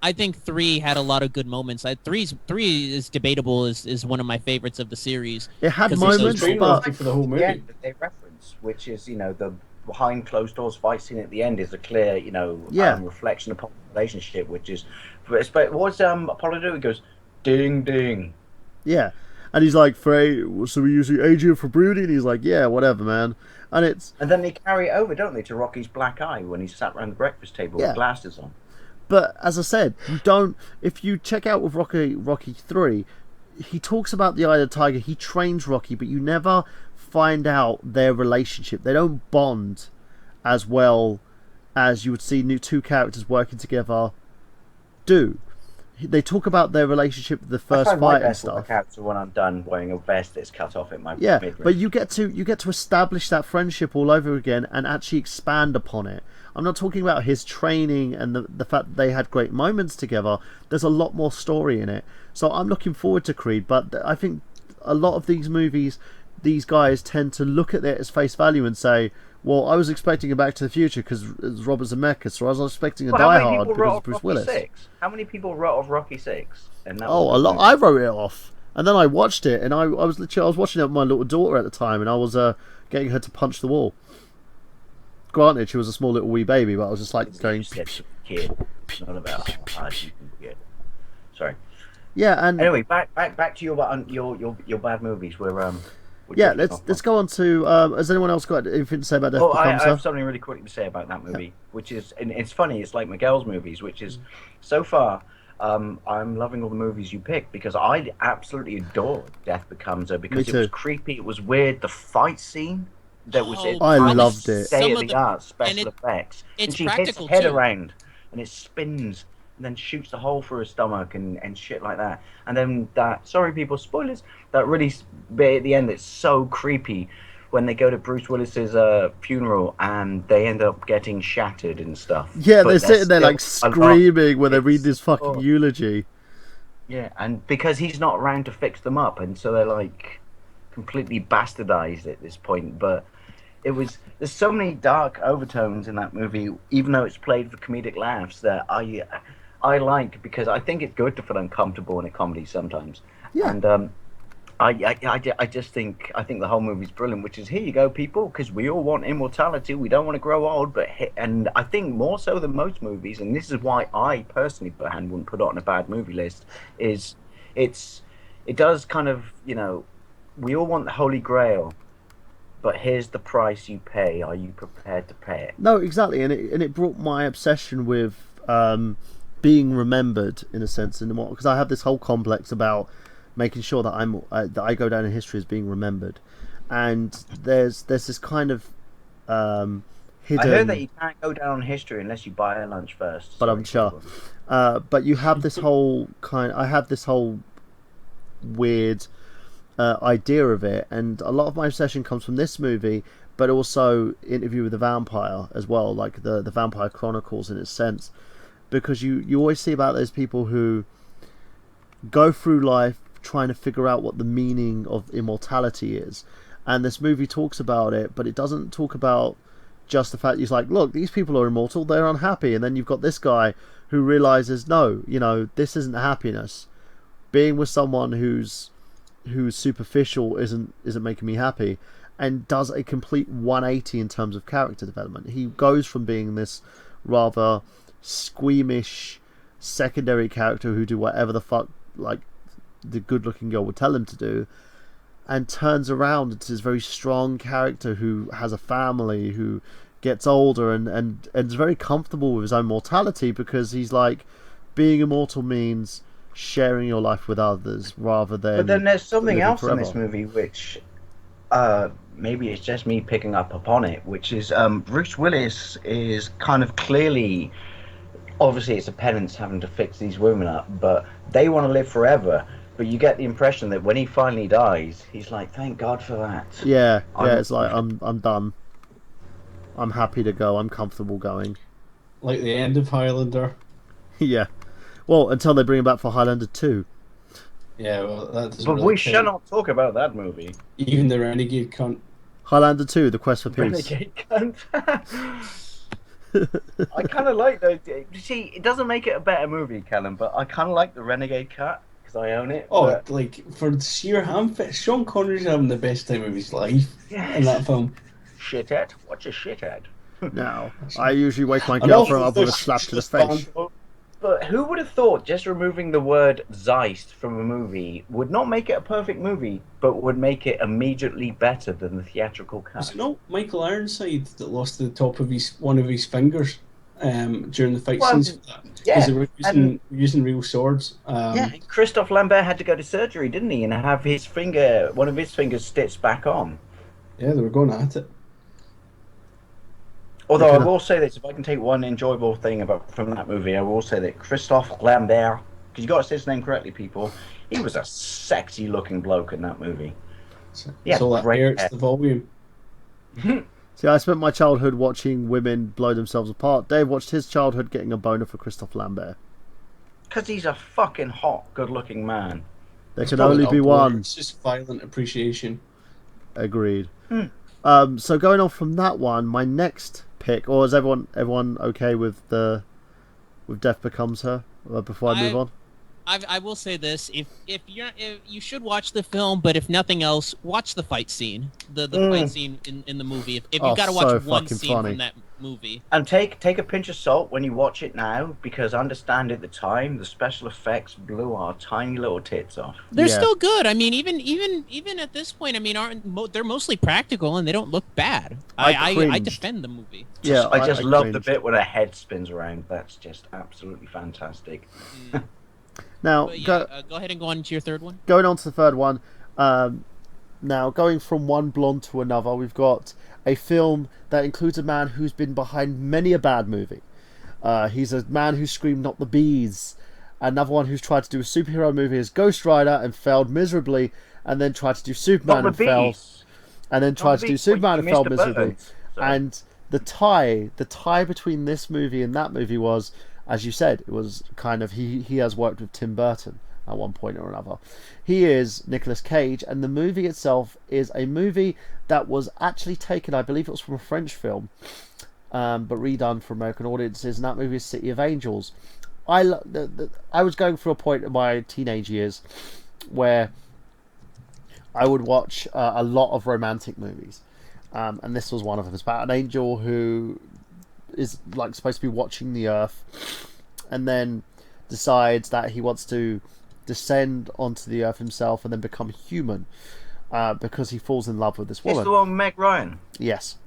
I think 3 had a lot of good moments. 3 is debatable. Is one of my favorites of the series. It had moments, but for the whole movie. That they reference, which is the behind closed doors fight scene at the end is a clear reflection upon the relationship, which is. What's Apollo do? He goes, ding ding. Yeah. And he's like, Frey, so we using Adrian for brooding? And he's like, yeah, whatever, man. And then they carry it over, don't they, to Rocky's black eye when he's sat around the breakfast table with glasses on. But as I said, if you check out with Rocky 3, he talks about the Eye of the Tiger. He trains Rocky, but you never find out their relationship. They don't bond as well as you would see two characters working together do. they talk about their relationship, the I first find my fight and best stuff. workouts are when I'm done wearing a vest that's cut off at my Yeah, midriff. but you get to establish that friendship all over again and actually expand upon it. I'm not talking about his training and the fact that they had great moments together. There's a lot more story in it. So I'm looking forward to Creed, but I think a lot of these movies, these guys tend to look at it as face value and say, well, I was expecting a Back to the Future because it's Robert Zemeckis, or I was expecting a Die Hard because it's Bruce Willis. How many people wrote off Rocky 6? And that Oh, was a lot. I wrote it off, and then I watched it, and I was watching it with my little daughter at the time, and I was getting her to punch the wall. Granted, she was a small little wee baby, but I was just like going. Kid, not about hard you can get. Sorry. Yeah, and anyway, back to your bad movies. Yeah, let's go on to. Has anyone else got anything to say about Death Becomes I Her? have something really quickly to say about that movie, which is, and it's funny. It's like Miguel's movies, which is so far. I'm loving all the movies you picked because I absolutely adore Death Becomes Her because it was creepy, it was weird. The fight scene that was I loved it. State of the art special effects. It's and she practical hits her head too. around and it spins and then shoots a hole through her stomach and shit like that. And then that, sorry people, spoilers, that really bit at the end that's so creepy when they go to Bruce Willis's funeral and they end up getting shattered and stuff. Yeah, they're sitting there like screaming when they read this fucking eulogy. Yeah, and because he's not around to fix them up, and so they're like completely bastardized at this point. But there's so many dark overtones in that movie, even though it's played for comedic laughs, that I like because I think it's good to feel uncomfortable in a comedy sometimes. Yeah. And I just think the whole movie's brilliant, which is here you go, people, because we all want immortality. We don't want to grow old, and I think more so than most movies, and this is why I personally, wouldn't put it on a bad movie list. Is it does kind of, we all want the Holy Grail, but here's the price you pay. Are you prepared to pay it? No, exactly, and it brought my obsession with being remembered in a sense, because I have this whole complex about making sure that that I go down in history as being remembered, and there's this kind of hidden. I heard that you can't go down in history unless you buy a lunch first. But I'm sure. But you have this whole I have this whole weird idea of it, and a lot of my obsession comes from this movie, but also Interview with the Vampire as well, like the Vampire Chronicles in its sense, because you always see about those people who go through life trying to figure out what the meaning of immortality is, and this movie talks about it, but it doesn't talk about just the fact he's like, look, these people are immortal, they're unhappy, and then you've got this guy who realizes, no, this isn't happiness. Being with someone who's superficial isn't making me happy, and does a complete 180 in terms of character development. He goes from being this rather squeamish secondary character who do whatever the fuck like the good-looking girl would tell him to do, and turns around into this very strong character who has a family, who gets older and is very comfortable with his own mortality, because he's like, being immortal means sharing your life with others rather than. But then there's something living else forever. in this movie which maybe it's just me picking up upon it, which is Bruce Willis is kind of clearly, obviously it's a penance having to fix these women up, but they want to live forever. But you get the impression that when he finally dies, he's like, thank God for that. Yeah, it's like, I'm done. I'm happy to go. I'm comfortable going. Like the end of Highlander. Yeah. Well, until they bring him back for Highlander 2. Yeah, well, that doesn't But really we count. shall not talk about that movie. Even the Renegade cunt. Highlander 2, The Quest for Peace. Renegade cunt. I kind of like those. You see, it doesn't make it a better movie, Callum, but I kind of like the Renegade cut because I own it. Oh, but... like, for sheer hamfit, Sean Connery's having the best time of his life in that film. Shithead? What's a shithead? Now, I usually wake my And girlfriend also up with a the slap to the shitless face. But who would have thought just removing the word Zeist from a movie would not make it a perfect movie, but would make it immediately better than the theatrical cut? Was it not Michael Ironside that lost the top of one of his fingers during the fight scenes? Yeah, because they were using real swords. Yeah, Christophe Lambert had to go to surgery, didn't he, and have one of his fingers stitched back on. Yeah, they were going at it. Although I will say this, if I can take one enjoyable thing from that movie, I will say that Christophe Lambert because you got to say his name correctly, people. He was a sexy looking bloke in that movie. Yeah, so that great hurts hair. the volume. See, I spent my childhood watching women blow themselves apart. Dave watched his childhood getting a boner for Christophe Lambert. Because he's a fucking hot, good-looking man. There It's can probably only not be a boner, one. It's just violent appreciation. Agreed. Hmm. So going on from that one, my next pick, or is everyone okay with Death Becomes Her? Before I move on. I will say this: if you should watch the film, but if nothing else, watch the fight scene, the fight scene in the movie. If you got to watch so one fucking scene funny. from that movie, And take a pinch of salt when you watch it now, because understand at the time the special effects blew our tiny little tits off. they're Yeah. still good. I mean, even at this point, I mean, they're mostly practical and they don't look bad. I cringed. defend the movie. Yeah, I just love the cringed. bit when her head spins around. That's just absolutely fantastic. Now, But yeah, go ahead and go on to your third one. going on to the third one. Now, going from one blonde to another, we've got a film that includes a man who's been behind many a bad movie. He's a man who screamed "Not the Bees." Another one who's tried to do a superhero movie is Ghost Rider and failed miserably, and then tried to do Superman and failed, and then tried to do Superman and failed miserably. And the tie between this movie and that movie was, as you said, it was kind of he has worked with Tim Burton at one point or another. He is Nicolas Cage, and the movie itself is a movie that was actually taken, I believe it was from a French film, but redone for American audiences, and that movie is City of Angels. I was going through a point in my teenage years where I would watch a lot of romantic movies, and this was one of them. It's about an angel who is like supposed to be watching the Earth, and then decides that he wants to descend onto the Earth himself and then become human, because he falls in love with this woman. It's the one with Meg Ryan. Yes.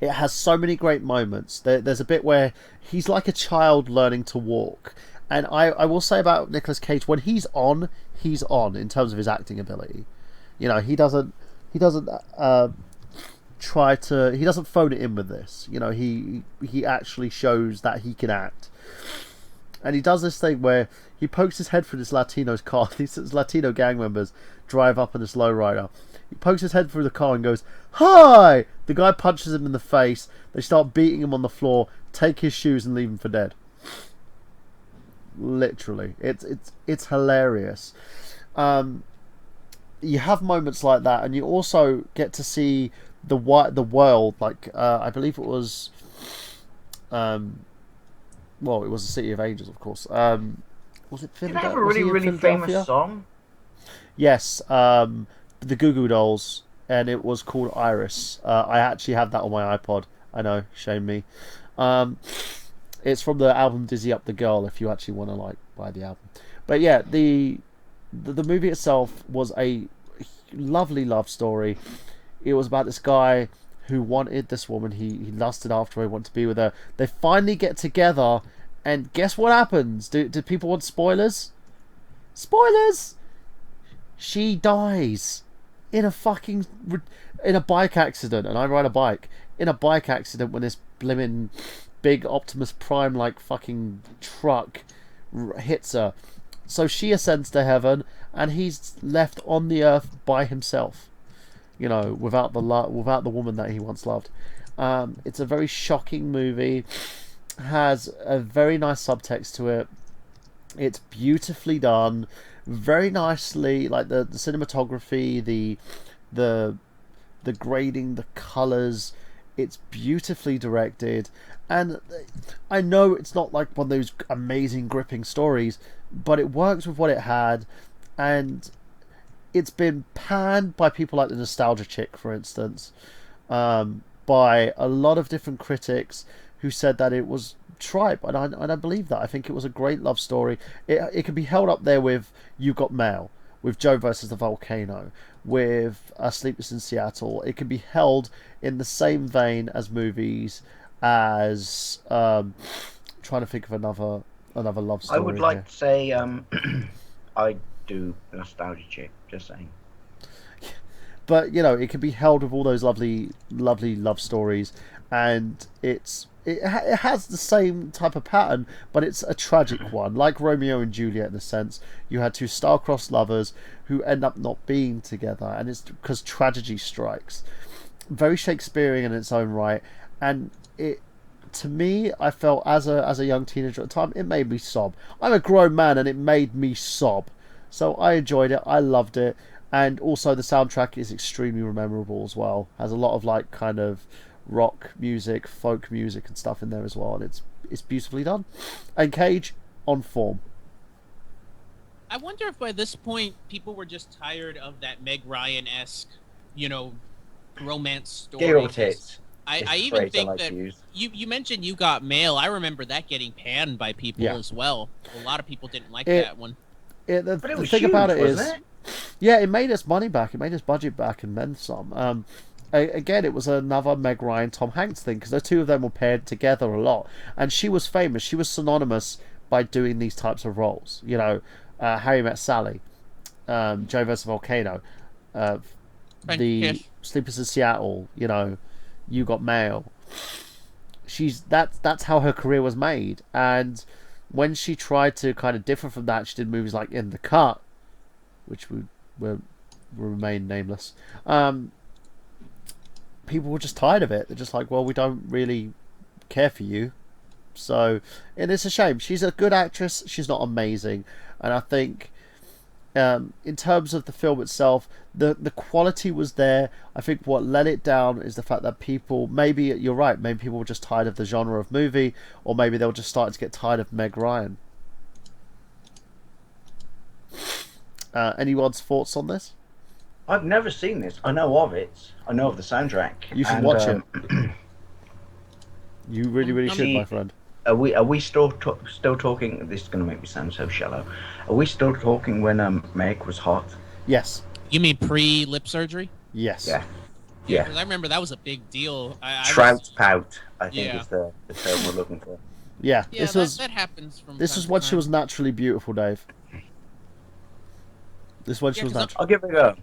It has so many great moments. There's a bit where he's like a child learning to walk. And I will say about Nicolas Cage, when he's on in terms of his acting ability. You know, he doesn't try to, he doesn't phone it in with this. You know, he actually shows that he can act. And he does this thing where he pokes his head through this Latino's car. These Latino gang members drive up in this lowrider. He pokes his head through the car and goes, "Hi!" The guy punches him in the face. They start beating him on the floor, take his shoes and leave him for dead. Literally. It's hilarious. You have moments like that, and you also get to see the world. Like, I believe it was... well, it was the City of Angels, of course. Was it Philadelphia? Did they have a really famous song? Yes, the Goo Goo Dolls, and it was called Iris. I actually have that on my iPod. I know, shame me. It's from the album Dizzy Up the Girl, if you actually want to buy the album. But yeah, the movie itself was a lovely love story. It was about this guy who wanted this woman. He lusted after her, he wanted to be with her. They finally get together, and guess what happens? Do people want spoilers? Spoilers! She dies in a bike accident, and I ride a bike. In a bike accident when this blimmin' big Optimus Prime like fucking truck hits her. So she ascends to heaven, and he's left on the earth by himself. You know, without the woman that he once loved. It's a very shocking movie. Has a very nice subtext to it. It's beautifully done, very nicely. Like the cinematography, the grading, the colors. It's beautifully directed, and I know it's not like one of those amazing gripping stories, but it works with what it had, and it's been panned by people like the Nostalgia Chick, for instance, by a lot of different critics who said that it was tripe, and I believe that. I think it was a great love story. It can be held up there with You Got Mail, with Joe versus the Volcano, with Sleepless in Seattle. It can be held in the same vein as movies as trying to think of another love story. I would like to say I do Nostalgia Chick, just saying. but you know, it can be held with all those lovely love stories, and it has the same type of pattern, but it's a tragic one, like Romeo and Juliet in a sense. You had two star-crossed lovers who end up not being together, and it's because tragedy strikes. Very Shakespearean in its own right, and it, to me, I felt as a young teenager at the time, it made me sob. I'm a grown man, and it made me sob. So I enjoyed it. I loved it, and also the soundtrack is extremely memorable as well. Has a lot of like kind of rock music, folk music, and stuff in there as well, and it's beautifully done. And Cage on form. I wonder if by this point people were just tired of that Meg Ryan-esque, you know, romance story. Giggle tits. I even think that you mentioned You Got Mail. I remember that getting panned by people as well. A lot of people didn't like that one. The thing about it is, yeah, it made its money back. It made its budget back and then some. Again, it was another Meg Ryan, Tom Hanks thing, because the two of them were paired together a lot, and she was famous. She was synonymous by doing these types of roles. You know, Harry Met Sally, Joe vs Volcano, the Sleepers in Seattle. You know, You Got Mail. That's how her career was made, and when she tried to kind of differ from that, she did movies like In the Cut, which will remain nameless. People were just tired of it. They're just like, well, we don't really care for you. So, and it's a shame. She's a good actress. She's not amazing. And I think, in terms of the film itself, the quality was there. I think what let it down is the fact that people, maybe you're right, maybe people were just tired of the genre of movie, or maybe they were just starting to get tired of Meg Ryan. Anyone's thoughts on this? I've never seen this. I know of it. I know of the soundtrack. You should watch it. You really should, my friend. Are we still talking? This is going to make me sound so shallow. Are we still talking when Meg was hot? Yes. You mean pre-lip surgery? Yes. Yeah. Because I remember that was a big deal. Trout pout, I think is the term we're looking for. Yeah. Yeah, that happens from. This is when she was naturally beautiful, Dave. This one she was natural. I'll give it a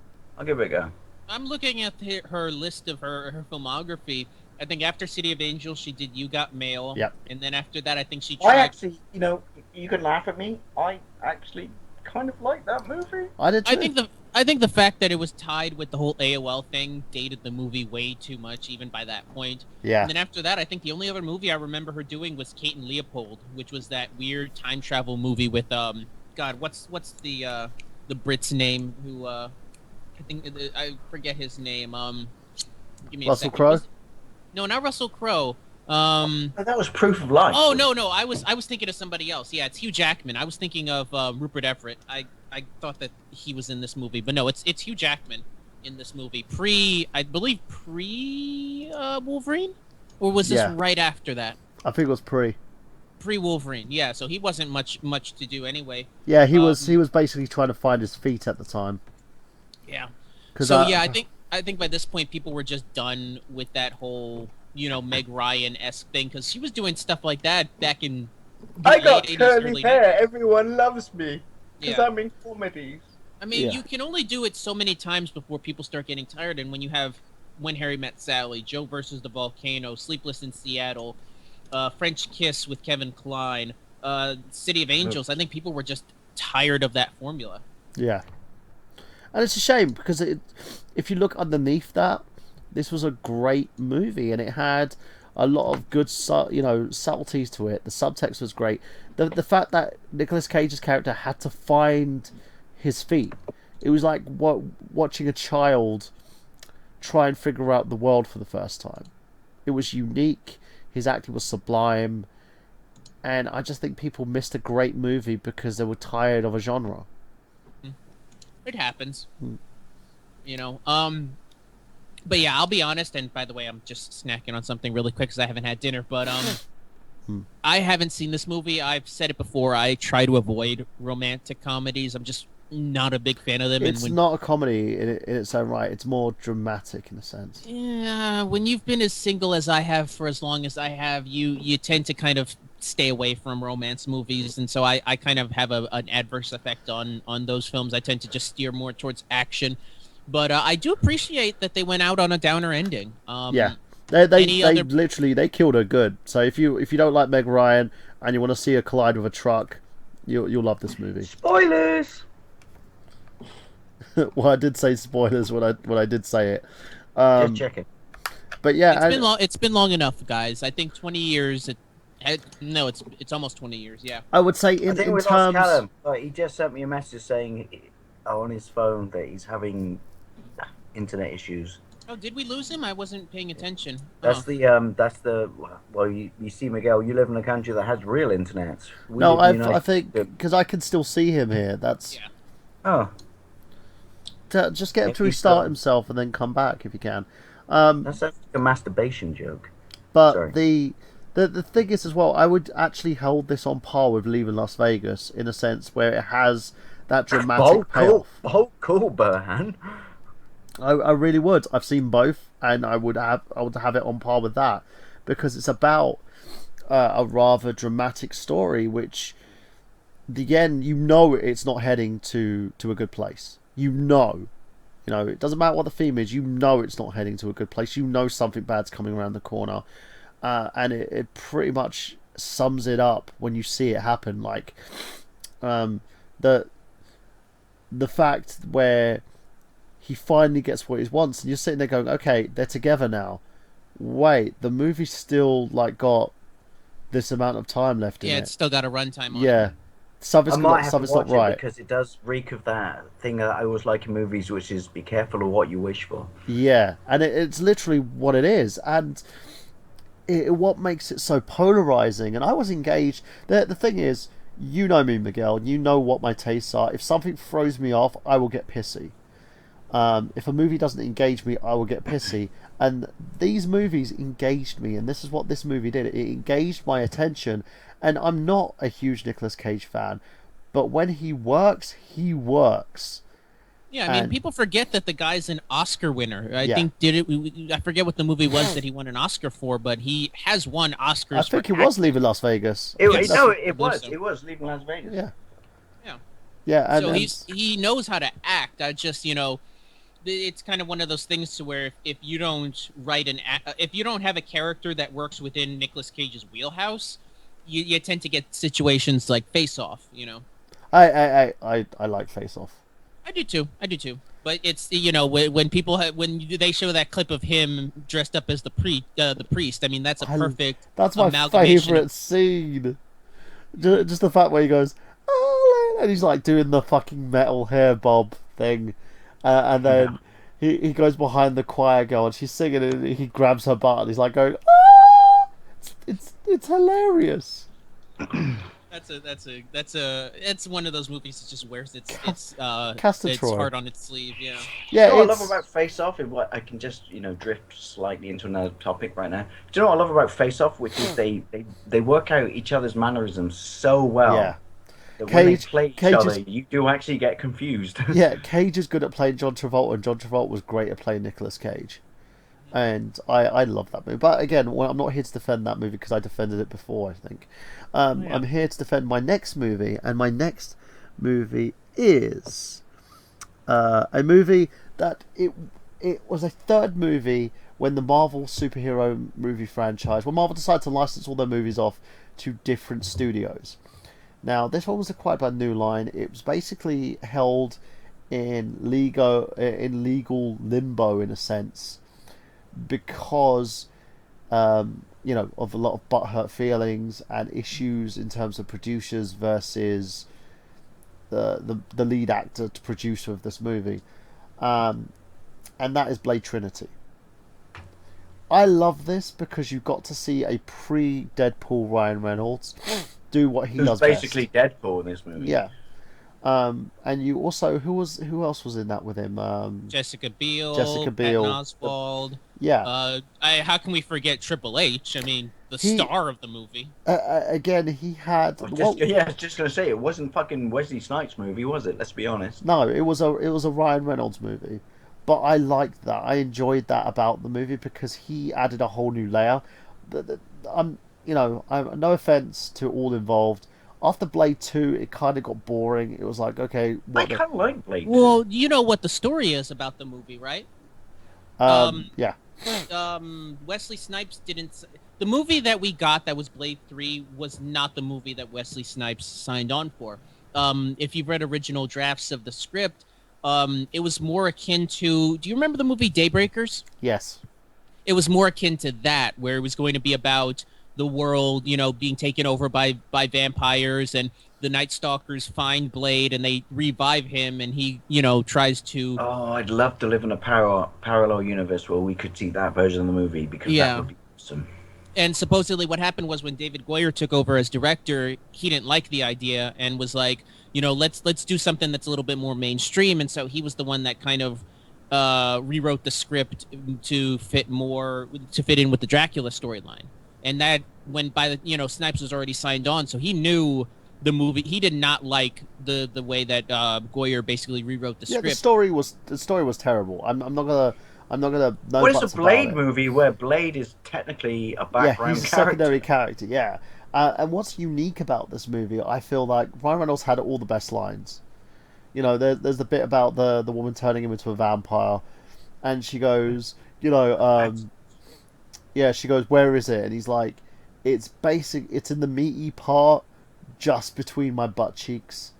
go. I'm looking at her list of her filmography. I think after City of Angels, she did You Got Mail. Yep. And then after that, I think she tried... I actually, you can laugh at me. I actually kind of like that movie. I did too. I think the fact that it was tied with the whole AOL thing dated the movie way too much, even by that point. Yeah. And then after that, I think the only other movie I remember her doing was Kate and Leopold, which was that weird time travel movie with God, what's the Brit's name? Who I think I forget his name. Give me Russell Crowe. No, not Russell Crowe. That was Proof of Life. Oh no, I was thinking of somebody else. Yeah, it's Hugh Jackman. I was thinking of Rupert Everett. I thought that he was in this movie, but no, it's Hugh Jackman in this movie. I believe pre Wolverine, or was this right after that? I think it was pre Wolverine. Yeah, so he wasn't much to do anyway. Yeah, he was basically trying to find his feet at the time. Yeah. So I think by this point people were just done with that whole, Meg Ryan-esque thing, because she was doing stuff like that back in the I got 80s, curly hair. Everyone loves me because I'm in comedies. I mean, you can only do it so many times before people start getting tired. And when you have When Harry Met Sally, Joe versus the Volcano, Sleepless in Seattle, French Kiss with Kevin Kline, City of Angels, I think people were just tired of that formula. Yeah. And it's a shame because if you look underneath that, this was a great movie and it had a lot of good, subtleties to it. The subtext was great. The fact that Nicolas Cage's character had to find his feet. It was like watching a child try and figure out the world for the first time. It was unique. His acting was sublime. And I just think people missed a great movie because they were tired of a genre. It happens. But yeah, I'll be honest, and by the way, I'm just snacking on something really quick because I haven't had dinner, but I haven't seen this movie. I've said it before, I try to avoid romantic comedies. I'm just not a big fan of them. It's not a comedy in its own right. It's more dramatic in a sense. Yeah, when you've been as single as I have for as long as I have, you tend to kind of stay away from romance movies, and so I kind of have an adverse effect on those films. I tend to just steer more towards action. But I do appreciate that they went out on a downer ending. Yeah, they Any other literally they killed her good. So if you don't like Meg Ryan and you want to see her collide with a truck, you'll love this movie. Spoilers. Well, I did say spoilers when I did say it. Just checking. But yeah, it's been long. It's been long enough, guys. I think 20 years. No, it's almost 20 years. Yeah. I would say I think in we lost terms. Callum. He just sent me a message saying on his phone that he's having internet issues. Oh, did we lose him? I wasn't paying attention. That's the well, you see, Miguel, you live in a country that has real internet. No, I think because I can still see him here. That's Yeah. Oh, just get him to Maybe restart so. himself and then come back if you can. that's like a masturbation joke. But Sorry. the thing is as well, I would actually hold this on par with Leaving Las Vegas in a sense where it has that dramatic payoff. Cool, Burhan. I really would. I've seen both, and I would have it on par with that because it's about a rather dramatic story, which the end it's not heading to a good place. It doesn't matter what the theme is. It's not heading to a good place. Something bad's coming around the corner, and it pretty much sums it up when you see it happen. Like the fact where he finally gets what he wants, and you're sitting there going, "Okay, they're together now." Wait, the movie's still got this amount of time left in it. Yeah, it's still got a runtime on Yeah, it. I might have to something's watch not right. it because it does reek of that thing that I always like in movies, which is be careful of what you wish for. Yeah, and it's literally what it is, and what makes it so polarizing. And I was engaged. The thing is, you know me, Miguel. You know what my tastes are. If something throws me off, I will get pissy. If a movie doesn't engage me, I will get pissy. And these movies engaged me, and this is what this movie did. It engaged my attention. And I'm not a huge Nicolas Cage fan, but when he works, he works. Yeah, I mean, people forget that the guy's an Oscar winner. I Yeah. think I forget what the movie was that he won an Oscar for, but he has won Oscars. I think for it was acting. Leaving Las Vegas. It Yes. was. So. It was Leaving Las Vegas. Yeah. Yeah. Yeah, and, So he knows how to act. I just it's kind of one of those things to where if you don't if you don't have a character that works within Nicolas Cage's wheelhouse, you tend to get situations like Face Off. I like Face Off. I do too. But it's when people when they show that clip of him dressed up as the priest. I mean, that's a perfect. That's my amalgamation favorite scene. Just the fact where he goes, "Oh," and he's like doing the fucking metal hair bob thing, and then he goes behind the choir girl and she's singing and he grabs her butt and he's like going, "Ah!" It's hilarious. That's one of those movies that just wears its Castor heart on its sleeve. Yeah. Do you know what I love about Face Off? What I can just drift slightly into another topic right now. Do you know what I love about Face Off? Which is they work out each other's mannerisms so well. Yeah. That when they play each other, you do actually get confused. Yeah, Cage is good at playing John Travolta, and John Travolta was great at playing Nicolas Cage. And I love that movie. But again, I'm not here to defend that movie because I defended it before, I think. I'm here to defend my next movie, and my next movie is a movie that it was a third movie when the Marvel superhero movie franchise, when Marvel decided to license all their movies off to different studios. Now, this one was acquired by New Line. It was basically held in legal limbo in a sense because of a lot of butthurt feelings and issues in terms of producers versus the lead actor to producer of this movie, and that is Blade Trinity. I love this because you got to see a pre-Deadpool Ryan Reynolds do what he does best. Basically Deadpool in this movie. Yeah. And you also who else was in that with him? Jessica Biel, Patton Oswalt. Yeah. How can we forget Triple H? I mean, the star of the movie. Again, he had. I was just gonna say it wasn't fucking Wesley Snipes' movie, was it? Let's be honest. No, it was a Ryan Reynolds movie, but I liked that. I enjoyed that about the movie because he added a whole new layer. I'm no offense to all involved. After Blade 2, it kind of got boring. It was like, okay, I what kind of like Blade. Well, you know what the story is about the movie, right? yeah. Wesley Snipes didn't. The movie that we got that was Blade 3 was not the movie that Wesley Snipes signed on for. If you've read original drafts of the script, it was more akin to. Do you remember the movie Daybreakers? Yes. It was more akin to that, where it was going to be about the world, being taken over by vampires, and the Night Stalkers find Blade and they revive him, and he, tries to. Oh, I'd love to live in a parallel universe where we could see that version of the movie because that Yeah. would be awesome. And supposedly what happened was when David Goyer took over as director, he didn't like the idea and was like, let's do something that's a little bit more mainstream. And so he was the one that kind of rewrote the script to fit in with the Dracula storyline. And that when Snipes was already signed on, so he knew the movie. He did not like the way that Goyer basically rewrote the Yeah, script. the story was terrible. I'm not gonna know Well, it's buts a Blade about it. movie where Blade is technically a Yeah, background he's a character. secondary character. Yeah, and what's unique about this movie, I feel like Ryan Reynolds had all the best lines. There's the bit about the woman turning him into a vampire, and she goes, yeah, she goes, "Where is it?" And he's like, "It's in the meaty part, just between my butt cheeks."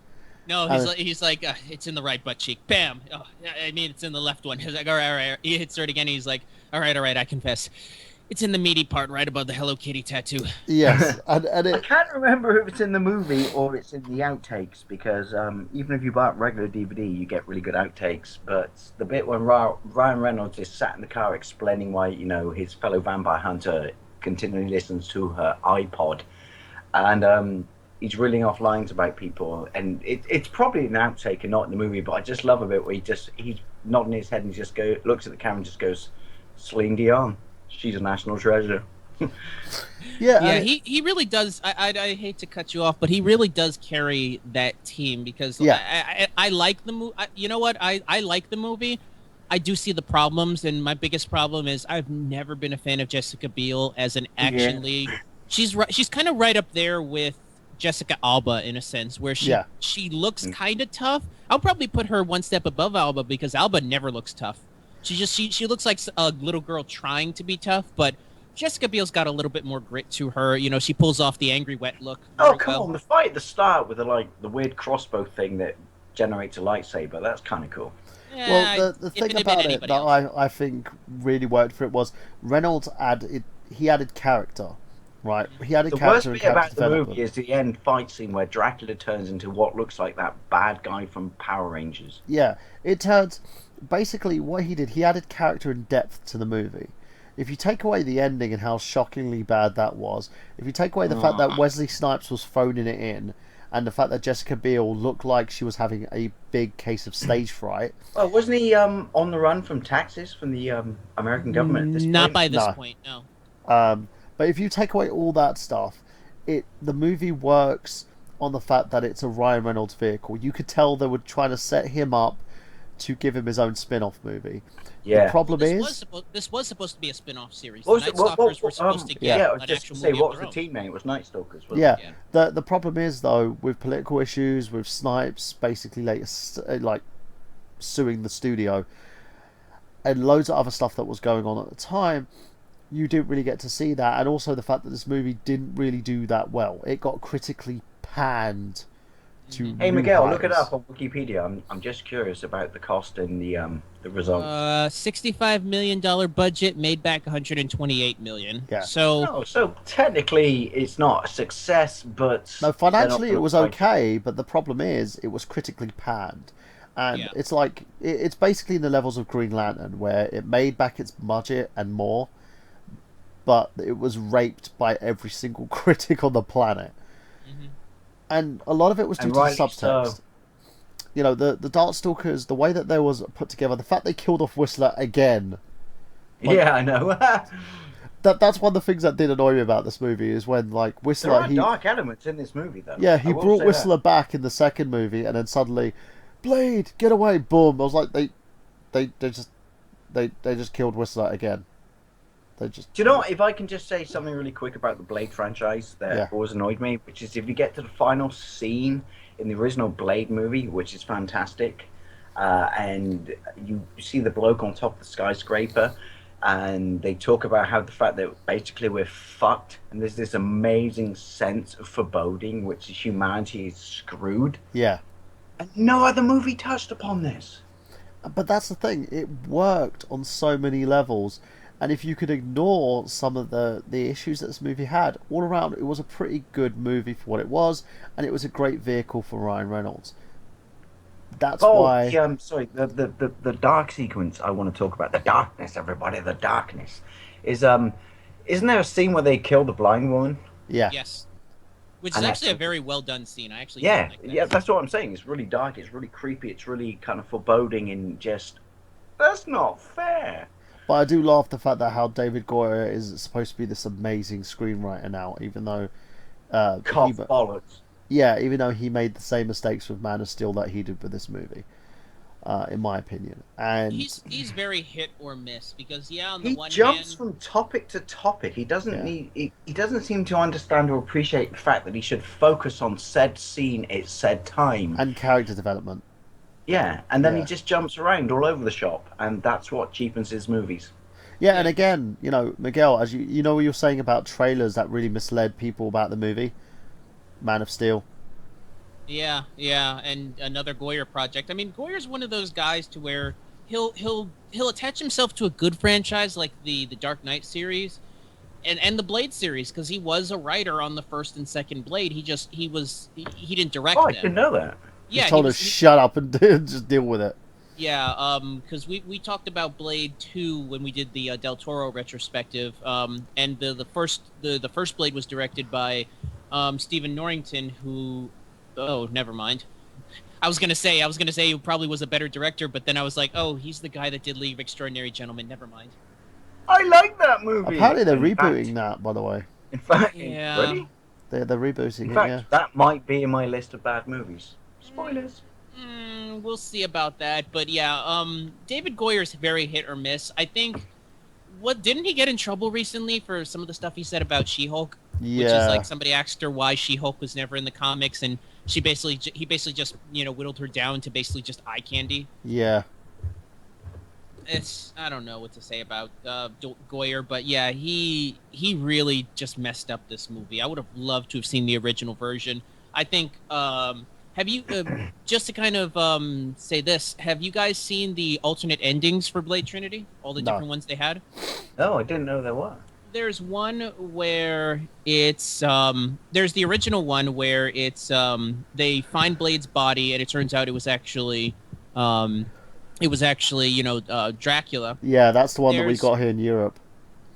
No, he's like, it's in the right butt cheek. Bam. Oh, I mean, it's in the left one. He's like, all right. He hits her again. And he's like, all right. I confess. It's in the meaty part right above the Hello Kitty tattoo. Yes, and I it, can't remember if it's in the movie or it's in the outtakes because even if you buy a regular DVD, you get really good outtakes. But the bit when Ryan Reynolds is sat in the car explaining why his fellow vampire hunter continually listens to her iPod, and he's reeling off lines about people, and it's probably an outtake and not in the movie. But I just love a bit where he's nodding his head and he just looks at the camera and just goes, "Celine Dion. She's a national treasure." Yeah, he really does. I hate to cut you off, but he really does carry that team because I like the movie. You know what? I like the movie. I do see the problems, and my biggest problem is I've never been a fan of Jessica Biel as an action lead. She's kind of right up there with Jessica Alba in a sense, where she looks kind of tough. I'll probably put her one step above Alba because Alba never looks tough. She looks like a little girl trying to be tough, but Jessica Biel's got a little bit more grit to her. She pulls off the angry wet look. Oh, come on. The fight at the start with the weird crossbow thing that generates a lightsaber, that's kind of cool. Yeah, well, the thing about it that I think really worked for it was Reynolds added character, right? He added The character worst and bit about character the development. movie is the end fight scene where Dracula turns into what looks like that bad guy from Power Rangers. Yeah, it turns... Basically, what he did, he added character and depth to the movie. If you take away the ending and how shockingly bad that was, if you take away the fact that Wesley Snipes was phoning it in, and the fact that Jessica Biel looked like she was having a big case of stage fright... Well, wasn't he on the run from taxes from the American government at this Not point? by this point, no. But if you take away all that stuff, the movie works on the fact that it's a Ryan Reynolds vehicle. You could tell they were trying to set him up to give him his own spin-off movie. Yeah. The problem This was supposed to be a spin-off series. What was The it? Night Stalkers were supposed to get I was an just actual to say, movie what of was their the own. team name? It was Night Stalkers, wasn't it? Yeah. The problem is, though, with political issues, with Snipes basically like suing the studio, and loads of other stuff that was going on at the time, you didn't really get to see that. And also the fact that this movie didn't really do that well. It got critically panned to Hey, new Miguel, look it heights. up on Wikipedia. I'm just curious about the cost and the results. $65 million budget, made back $128 million. Yeah. So So technically, it's not a success, but No, financially they're it was not- okay, but the problem is it was critically panned. And Yeah. it's like, it's basically in the levels of Green Lantern, where it made back its budget and more, but it was raped by every single critic on the planet. And a lot of it was due And to the rightly subtext. so. The Darkstalkers, the way that they was put together, the fact they killed off Whistler again. Yeah, I know. That's one of the things that did annoy me about this movie, is when, like, There Whistler... are dark elements in this movie, though. Yeah, he I will brought say Whistler that. back in the second movie, and then suddenly, Blade, get away! Boom! I was like, they just killed Whistler again. They just. Do you know what? If I can just say something really quick about the Blade franchise that always annoyed me, which is if you get to the final scene in the original Blade movie, which is fantastic, and you see the bloke on top of the skyscraper, and they talk about how the fact that basically we're fucked, and there's this amazing sense of foreboding, which is humanity is screwed. Yeah. And no other movie touched upon this. But that's the thing. It worked on so many levels. And if you could ignore some of the issues that this movie had, all around it was a pretty good movie for what it was, and it was a great vehicle for Ryan Reynolds. That's why. The dark sequence I want to talk about. The darkness, everybody, the darkness. Isn't there a scene where they kill the blind woman? Yeah. Yes. Which is actually a very well done scene. I actually yeah, like that. Yeah, that's what I'm saying. It's really dark, it's really creepy, it's really kind of foreboding, and just that's not fair. But I do laugh the fact that how David Goyer is supposed to be this amazing screenwriter now, even though bollocks. Yeah, even though he made the same mistakes with Man of Steel that he did with this movie, in my opinion. And he's very hit or miss because on the he one jumps hand, from topic to topic. He doesn't he doesn't seem to understand or appreciate the fact that he should focus on said scene at said time and character development. Yeah, and then he just jumps around all over the shop, and that's what cheapens his movies. Yeah, and again, Miguel, as you know what you're saying about trailers that really misled people about the movie, Man of Steel. Yeah, and another Goyer project. I mean, Goyer's one of those guys to where he'll attach himself to a good franchise like the Dark Knight series, and the Blade series because he was a writer on the first and second Blade. He didn't direct them. I didn't know that. Yeah, he told us shut up and just deal with it. Yeah, because we talked about Blade 2 when we did the Del Toro retrospective, and the first Blade was directed by Stephen Norrington, who never mind. I was gonna say he probably was a better director, but then I was like, he's the guy that did League of Extraordinary Gentlemen. Never mind. I like that movie. Apparently they're rebooting that, by the way. In fact, really? They're rebooting in it. fact, yeah. That might be in my list of bad movies. Spoilers. We'll see about that, but David Goyer's very hit or miss. I think. Didn't he get in trouble recently for some of the stuff he said about She-Hulk? Yeah. Which is like somebody asked her why She-Hulk was never in the comics, and he basically just whittled her down to basically just eye candy. Yeah. I don't know what to say about Goyer, but yeah, he really just messed up this movie. I would have loved to have seen the original version. I think. Have you just to kind of say this? Have you guys seen the alternate endings for Blade Trinity? All the different ones they had. No, I didn't know there were. There's one where it's there's the original one where it's they find Blade's body and it turns out it was actually Dracula. Yeah, that's the one that we got here in Europe.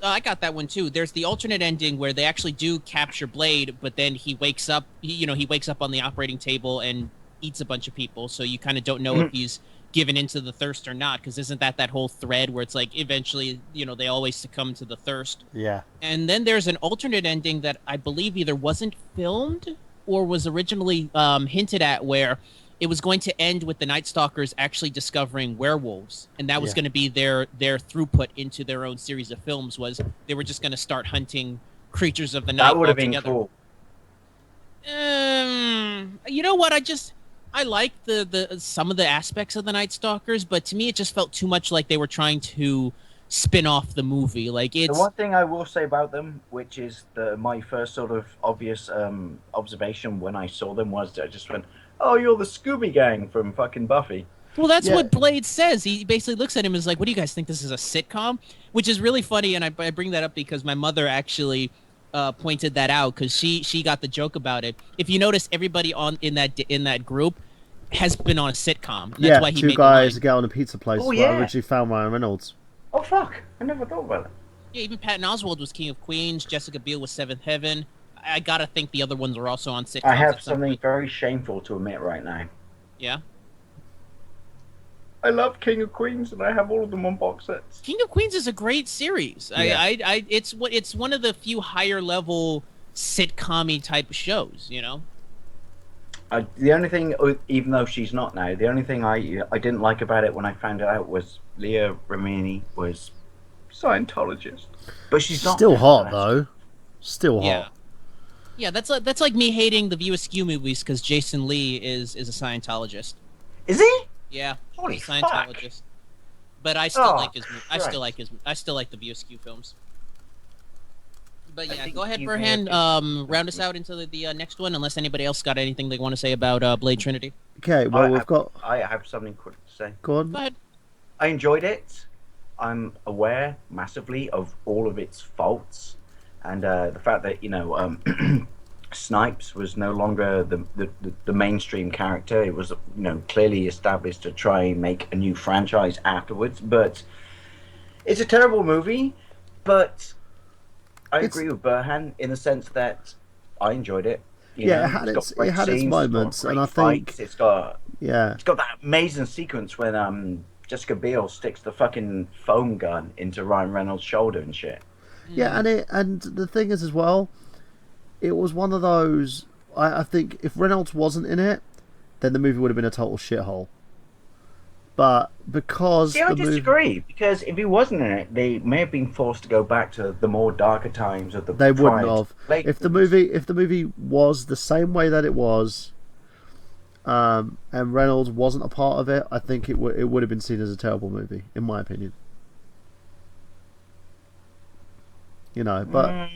I got that one too. There's the alternate ending where they actually do capture Blade, but then he wakes up. He wakes up on the operating table and eats a bunch of people. So you kind of don't know if he's given into the thirst or not. Because isn't that whole thread where it's like eventually, they always succumb to the thirst. Yeah. And then there's an alternate ending that I believe either wasn't filmed or was originally hinted at, where it was going to end with the Night Stalkers actually discovering werewolves, and that was going to be their throughput into their own series of films. Was they were just going to start hunting creatures of the night. That would have been cool. You know what? I like the some of the aspects of the Night Stalkers, but to me it just felt too much like they were trying to spin off the movie. Like it's the one thing I will say about them, which is my first sort of obvious observation when I saw them, was I just went, "Oh, you're the Scooby Gang from fucking Buffy." Well, that's what Blade says. He basically looks at him and is like, "What do you guys think? This is a sitcom?" Which is really funny, and I bring that up because my mother actually pointed that out because she got the joke about it. If you notice, everybody in that group has been on a sitcom. And that's why he two made guys, a girl, and a pizza place. Oh, where I originally found Ryan Reynolds. Oh fuck! I never thought about it. Yeah, even Patton Oswalt was King of Queens. Jessica Biel was Seventh Heaven. I gotta think the other ones were also on sitcoms. I have something very shameful to admit right now. Yeah. I love King of Queens, and I have all of them on box sets. King of Queens is a great series. Yeah. It's one of the few higher level sitcom-y type shows. The only thing, even though she's not now, the only thing I didn't like about it when I found it out was Leah Remini was Scientologist. But she's not Still now, hot that's- though. Still Yeah. hot. Yeah, that's like me hating the View Askew movies because Jason Lee is a Scientologist. Is he? Yeah, Holy he's a Scientologist. But I still Oh, like his. I still Christ. like his. I still like the View Askew films. But I yeah, think go ahead, you Burhan. may have- Round us out into the next one, unless anybody else got anything they want to say about Blade Trinity. Okay, well we've got. I have something quick to say. Go on. Go ahead. I enjoyed it. I'm aware massively of all of its faults, and the fact that Snipes was no longer the mainstream character. It was clearly established to try and make a new franchise afterwards. But it's a terrible movie. But I agree with Burhan in the sense that I enjoyed it. Yeah, it had its moments, and I think it's got yeah, that amazing sequence when Jessica Biel sticks the fucking foam gun into Ryan Reynolds' shoulder and shit. yeah, and the thing is as well, it was one of those. I think if Reynolds wasn't in it, then the movie would have been a total shithole. But because See, I disagree because if he wasn't in it, they may have been forced to go back to the more darker times of the. They wouldn't prior have. late If the films. movie was the same way that it was, and Reynolds wasn't a part of it, I think it would have been seen as a terrible movie, in my opinion. But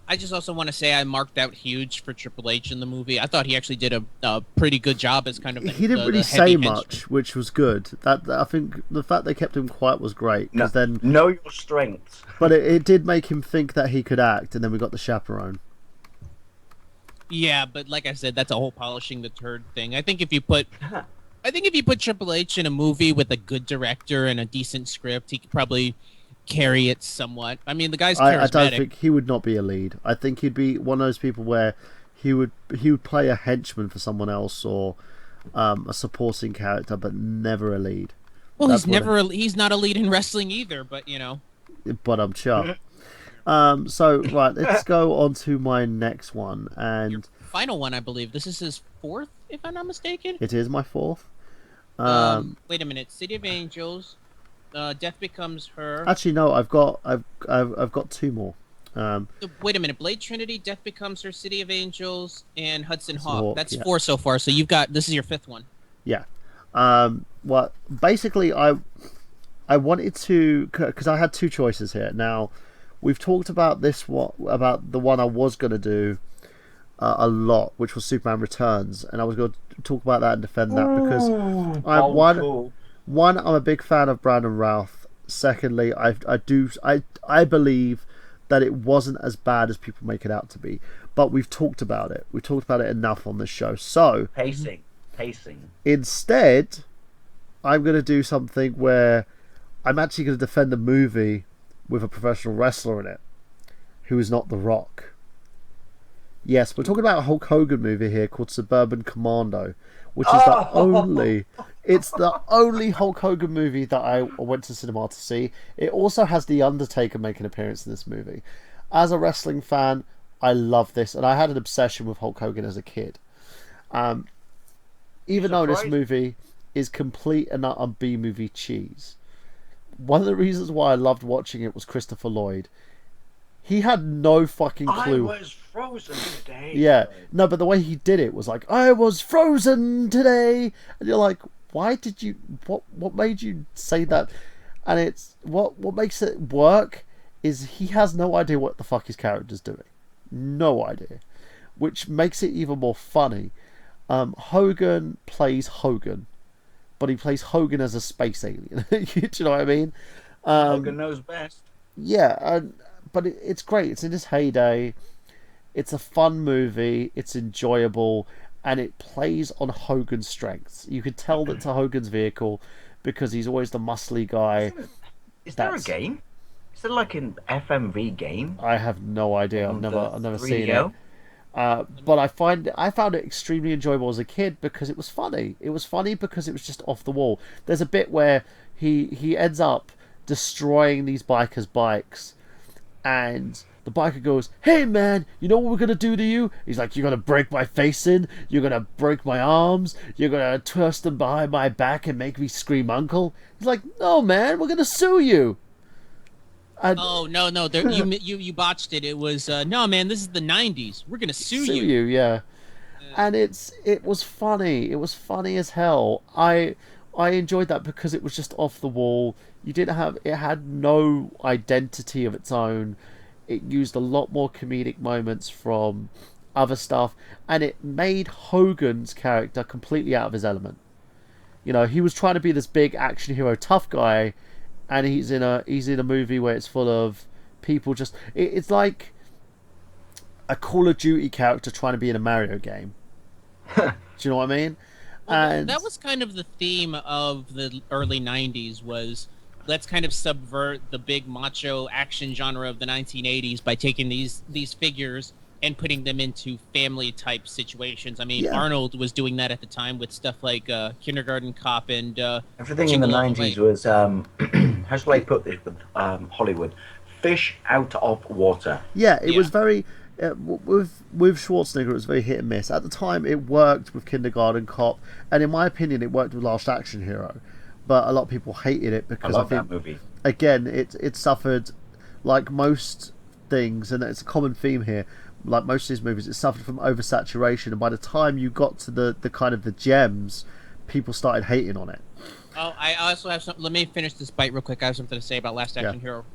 I just also want to say I marked out huge for Triple H in the movie. I thought he actually did a pretty good job as kind of. he didn't really say much, which was good. That I think the fact they kept him quiet was great because then. Know your strengths. But it did make him think that he could act, and then we got the chaperone. Yeah, but like I said, that's a whole polishing the turd thing. I think if you put Triple H in a movie with a good director and a decent script, he could probably carry it somewhat. I mean, the guy's charismatic. I don't think he would not be a lead. I think he'd be one of those people where he would play a henchman for someone else or a supporting character, but never a lead. Well, he's not a lead in wrestling either, but But I'm sure. So right, let's go on to my next one, and final one, I believe. This is his fourth, if I'm not mistaken. it is my fourth. Wait a minute, City of Angels, Death Becomes Her. Actually, no, I've got two more. Wait a minute, Blade Trinity, Death Becomes Her, City of Angels, and Hudson Hawk. Hawk, That's yeah. 4 so far. So this is your 5th one. Yeah. Well, basically, I wanted to, because I had two choices here. Now, we've talked about about the one I was going to do a lot, which was Superman Returns, and I was going to talk about that and defend that because Cool. One, I'm a big fan of Brandon Routh. Secondly, I believe that it wasn't as bad as people make it out to be. But we've talked about it. We've talked about it enough on this show. So Pacing. instead, I'm going to do something where I'm actually going to defend a movie with a professional wrestler in it who is not The Rock. Yes, we're talking about a Hulk Hogan movie here called Suburban Commando, which is it's the only Hulk Hogan movie that I went to cinema to see. It also has The Undertaker make an appearance in this movie. As a wrestling fan, I love this, and I had an obsession with Hulk Hogan as a kid. Even though this movie is complete and utter B-movie cheese, one of the reasons why I loved watching it was Christopher Lloyd. He had no fucking clue. I was frozen today. Yeah, no, but the way he did it was like, I was frozen today, and you're like, why did you? What made you say that? And it's what makes it work is he has no idea what the fuck his character's doing, no idea, which makes it even more funny. Hogan plays Hogan, but he plays Hogan as a space alien. Do you know what I mean? Hogan knows best. Yeah, but it's great. It's in its heyday. It's a fun movie. It's enjoyable, and it plays on Hogan's strengths. You could tell that it's a Hogan's vehicle because he's always the muscly guy. Is there a game? Is there like an FMV game? I have no idea. I've never seen it. 3DO? But I found it extremely enjoyable as a kid because it was funny. It was funny because it was just off the wall. There's a bit where he ends up destroying these bikers' bikes, and the biker goes, "Hey man, you know what we're gonna do to you?" He's like, "You're gonna break my face in, you're gonna break my arms, you're gonna twist them behind my back and make me scream uncle." He's like, "No man, we're gonna sue you." And Oh no, there, you botched it. It was no man. This is the '90s. We're gonna sue you. yeah. And it was funny. It was funny as hell. I enjoyed that because it was just off the wall. You didn't have it had no identity of its own. It used a lot more comedic moments from other stuff, and it made Hogan's character completely out of his element. You know, he was trying to be this big action hero, tough guy, and he's in a movie where it's full of people just. It's like a Call of Duty character trying to be in a Mario game. Do you know what I mean? Well, And that was kind of the theme of the early '90s. Was let's kind of subvert the big macho action genre of the 1980s by taking these figures and putting them into family type situations. I mean, Yeah. Arnold was doing that at the time with stuff like Kindergarten Cop and Everything in the Jingle All the 90s Way. was, how shall I put this with Hollywood? Fish out of water. yeah, it Yeah. was very with Schwarzenegger. It was very hit and miss. At the time, it worked with Kindergarten Cop, and in my opinion, it worked with Last Action Hero. But a lot of people hated it I because love think that movie. again, it suffered like most things, and it's a common theme here. Like most of these movies, it suffered from oversaturation, and by the time you got to the kind of the gems, people started hating on it. Oh, I also have some. Let me finish this bite real quick. I have something to say about Last Action Hero.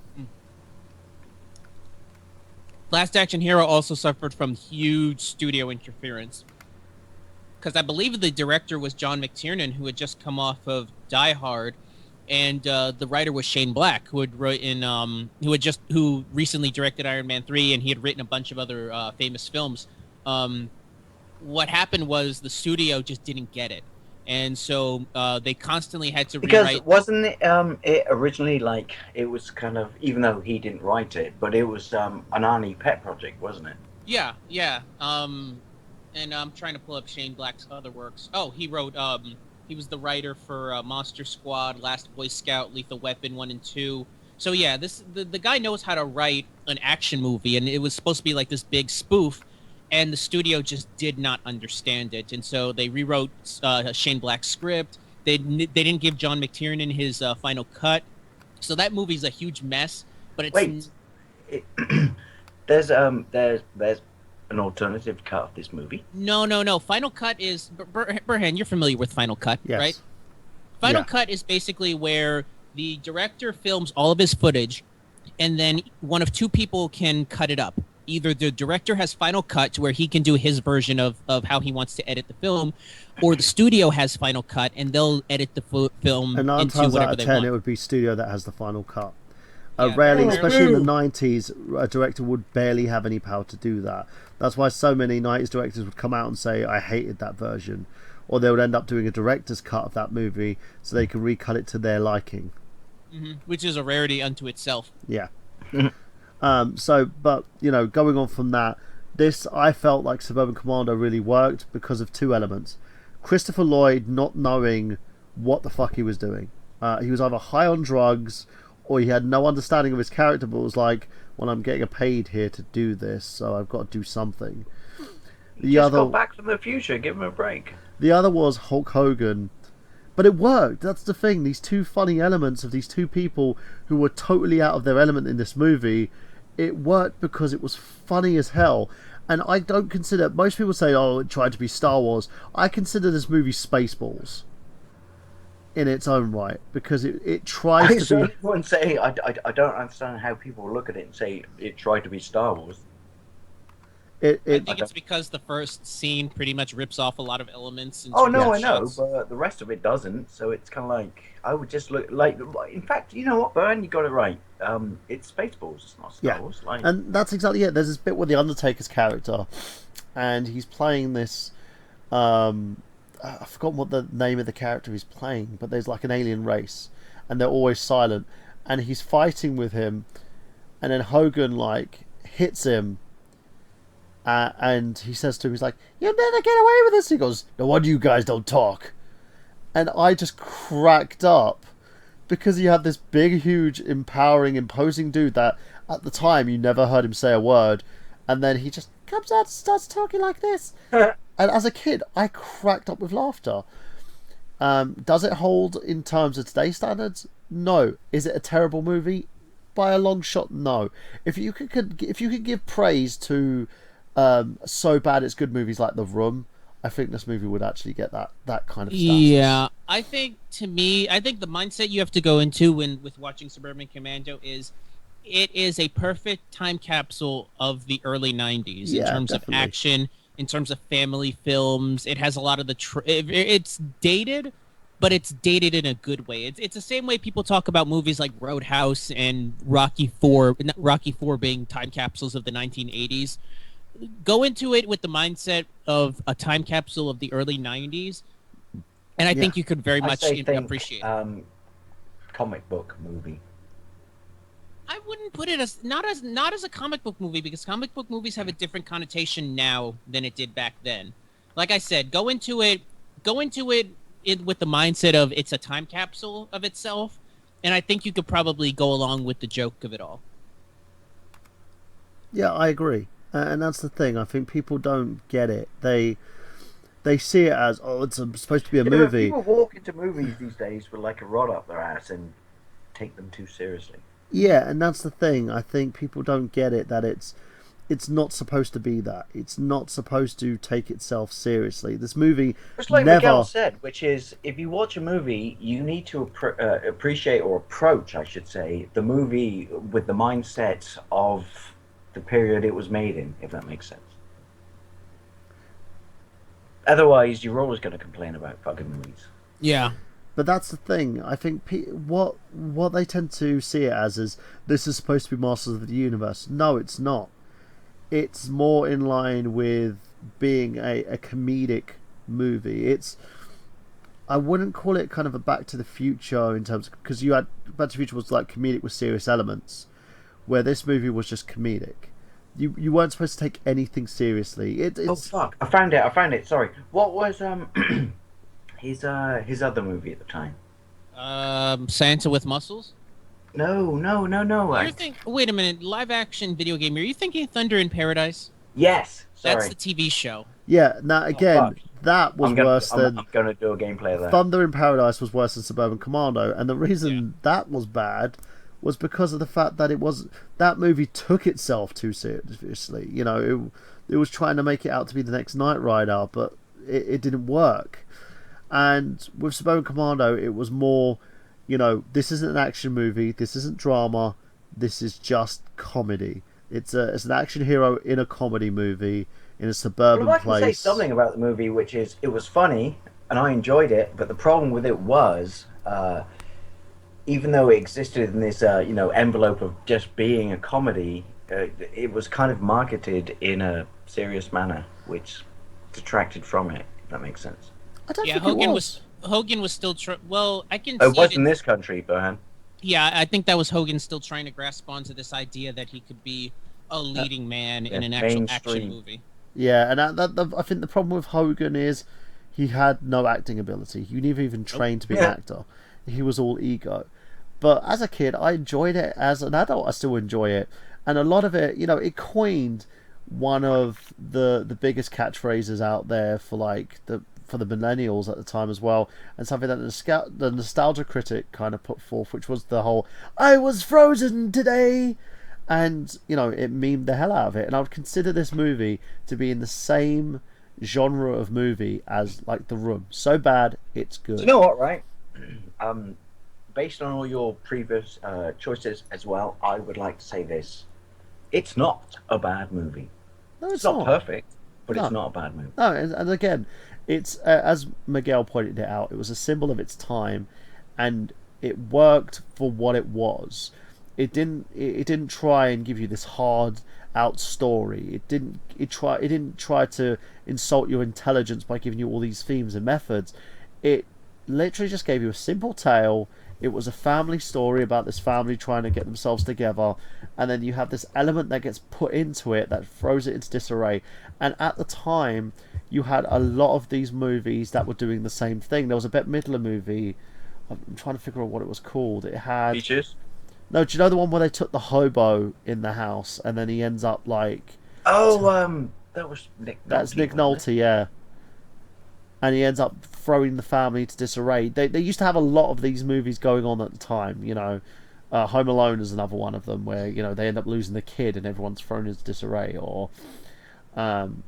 Last Action Hero also suffered from huge studio interference. Because I believe the director was John McTiernan, who had just come off of Die Hard, and the writer was Shane Black, who had written, who recently directed Iron Man 3, and he had written a bunch of other famous films. What happened was the studio just didn't get it, and so they constantly had to Because rewrite. wasn't it originally like, it was kind of, even though he didn't write it, but it was an Arnie pet project, wasn't it? Yeah, yeah. And I'm trying to pull up Shane Black's other works. Oh, he wrote. He was the writer for Monster Squad, Last Boy Scout, Lethal Weapon 1 and 2. So yeah, the guy knows how to write an action movie, and it was supposed to be like this big spoof, and the studio just did not understand it, and so they rewrote Shane Black's script. They didn't give John McTiernan his final cut, so that movie's a huge mess. But it's Wait, it, there's an alternative cut of this movie. No. Final Cut is Burhan. You're familiar with Final Cut, Yes. right? Final Yeah. Cut is basically where the director films all of his footage, and then one of two people can cut it up. Either the director has Final Cut to where he can do his version of how he wants to edit the film, or the studio has Final Cut and they'll edit the film And 9 into times out whatever of they 10, want. it would be studio that has the final cut. Yeah, Rarely, very especially in the rarely. 90s, a director would barely have any power to do that. That's why so many 90s directors would come out and say, I hated that version. Or they would end up doing a director's cut of that movie so they can recut it to their liking. Which is a rarity unto itself. Yeah. But, you know, going on from that, I felt like Suburban Commando really worked because of two elements. Christopher Lloyd not knowing what the fuck he was doing. He was either high on drugs or he had no understanding of his character, but was like, well, I'm getting paid here to do this, so I've got to do something. Just got Back from the Future. Give him a break. The other was Hulk Hogan. But it worked. That's the thing. These two funny elements of these two people who were totally out of their element in this movie, it worked because it was funny as hell. And I don't consider... Most people say, oh, it tried to be Star Wars. I consider this movie Spaceballs in its own right, because it tries I to certainly be... wouldn't say, I don't understand how people look at it and say it tried to be Star Wars. I think it's because the first scene pretty much rips off a lot of elements. Oh no, I certain know, shots. but the rest of it doesn't. So it's kind of like, I would just look like. In fact, you know what, Byrne, you got it right. It's Spaceballs, it's not Star Yeah, Wars. Like, and that's exactly it. There's this bit with the Undertaker's character, and he's playing this. I've forgotten what the name of the character he's playing, but there's like an alien race, and they're always silent, and he's fighting with him, and then Hogan like hits him, and he says to him, he's like, "You'll never get away with this." He goes, "No wonder you guys don't talk," and I just cracked up. Because he had this big, huge, empowering, imposing dude that, at the time, you never heard him say a word. And then he just comes out and starts talking like this. And as a kid, I cracked up with laughter. Does it hold in terms of today's standards? No. Is it a terrible movie? by a long shot, no. If you could give praise to so bad it's good movies like The Room, I think this movie would actually get that kind of status. Yeah, I think the mindset you have to go into with watching Suburban Commando is it is a perfect time capsule of the early 90s in terms definitely. of action, in terms of family films. It has a lot of the it's dated, but it's dated in a good way. It's the same way people talk about movies like Roadhouse and Rocky 4 being time capsules of the 1980s. Go into it with the mindset of a time capsule of the early 90s, and I think you could very much appreciate it. Comic book movie. I wouldn't put it as not as a comic book movie, because comic book movies have a different connotation now than it did back then. Like I said, go into it with the mindset of it's a time capsule of itself, and I think you could probably go along with the joke of it all. Yeah, I agree. And that's the thing. I think people don't get it. They see it as, oh, it's supposed to be a movie. People walk into movies these days with like a rod up their ass and take them too seriously. Yeah, and that's the thing. I think people don't get it, that it's not supposed to be that. It's not supposed to take itself seriously. This movie Just like never... Miguel said, which is, if you watch a movie, you need to appreciate, or approach, I should say, the movie with the mindset of the period it was made in, if that makes sense. Otherwise, you're always going to complain about fucking movies. Yeah. But that's the thing. I think what they tend to see it as is, this is supposed to be Masters of the Universe. No, it's not. It's more in line with being a comedic movie. I wouldn't call it kind of a Back to the Future in terms of, because you had Back to the Future was like comedic with serious elements, where this movie was just comedic. You weren't supposed to take anything seriously. It's... Oh fuck! I found it. Sorry. What was his other movie at the time? Santa with Muscles? No. Wait a minute, live action video game. Are you thinking Thunder in Paradise? Yes. Sorry. That's the TV show. Yeah. Now again, that was worse than... I'm gonna do a gameplay of that. Thunder in Paradise was worse than Suburban Commando, and the reason that was bad was because of the fact that that movie took itself too seriously. You know, it was trying to make it out to be the next Knight Rider, but it didn't work. And with Suburban Commando, it was more, you know, this isn't an action movie, this isn't drama, this is just comedy. It's an action hero in a comedy movie in a suburban place. I can say something about the movie, which is, it was funny and I enjoyed it, but the problem with it was, even though it existed in this envelope of just being a comedy, it was kind of marketed in a serious manner, which detracted from it, if that makes sense. I don't think Hogan was still I can it see was in this country, Bohan. Yeah, I think that was Hogan still trying to grasp onto this idea that he could be a leading man in an actual action movie. Yeah, and I think the problem with Hogan is he had no acting ability. He never even trained to be an actor. He was all ego. But as a kid, I enjoyed it. As an adult, I still enjoy it. And a lot of it, you know, it coined one of the biggest catchphrases out there for the millennials at the time as well, and something that the Nostalgia Critic kind of put forth, which was the whole "I was frozen today," and you know, it memed the hell out of it. And I would consider this movie to be in the same genre of movie as like The Room. So bad, it's good. You know what, right? Based on all your previous choices as well, I would like to say this: it's not a bad movie. No, it's not perfect, but it's not a bad movie. No, and again, it's as Miguel pointed it out, it was a symbol of its time, and it worked for what it was. It didn't try and give you this hard out story. It didn't try to insult your intelligence by giving you all these themes and methods. It literally just gave you a simple tale. It was a family story about this family trying to get themselves together, and then you have this element that gets put into it that throws it into disarray. And at the time, you had a lot of these movies that were doing the same thing. There was a Bette Midler movie. I'm trying to figure out what it was called. It had... Beaches? No, do you know the one where they took the hobo in the house and then he ends up like... Oh, that was Nick Nolte. That's Nick Nolte, yeah. And he ends up throwing the family to disarray. They used to have a lot of these movies going on at the time, you know. Home Alone is another one of them where they end up losing the kid and everyone's thrown into disarray. Or and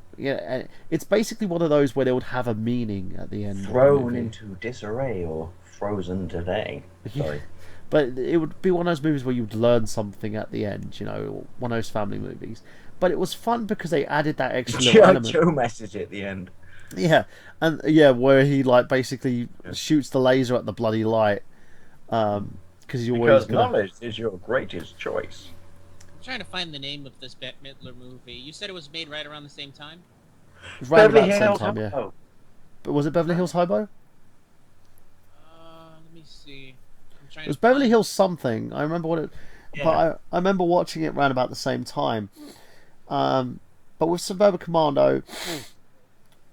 it's basically one of those where they would have a meaning at the end. Thrown into disarray or frozen today. Sorry. But it would be one of those movies where you'd learn something at the end, one of those family movies. But it was fun because they added that extra little element. Joe message at the end. Yeah, and where he basically shoots the laser at the bloody light, because knowledge is your greatest choice. I'm trying to find the name of this Bette Midler movie. You said it was made right around the same time? Right about the same time, yeah. But was it Beverly Hills Hobo? Let me see. It was Beverly Hills something. I remember what it... Yeah. But I remember watching it around about the same time. But with Suburban Commando,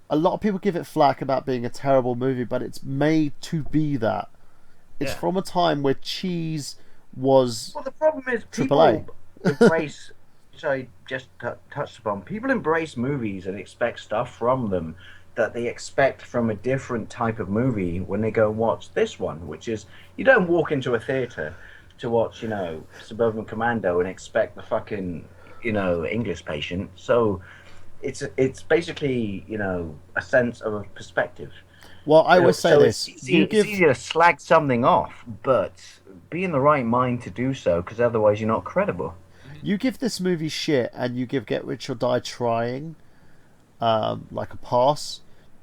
a lot of people give it flack about being a terrible movie, but it's made to be that. It's from a time where cheese was Well, the problem is AAA. people embrace... which I just touched upon. People embrace movies and expect stuff from them that they expect from a different type of movie when they go and watch this one, which is, you don't walk into a theatre to watch, Suburban Commando and expect the fucking, English Patient. So it's basically, a sense of a perspective. Well, I always say this. It's easier to slag something off, but be in the right mind to do so, because otherwise you're not credible. You give this movie shit and you give Get Rich or Die Trying like a pass.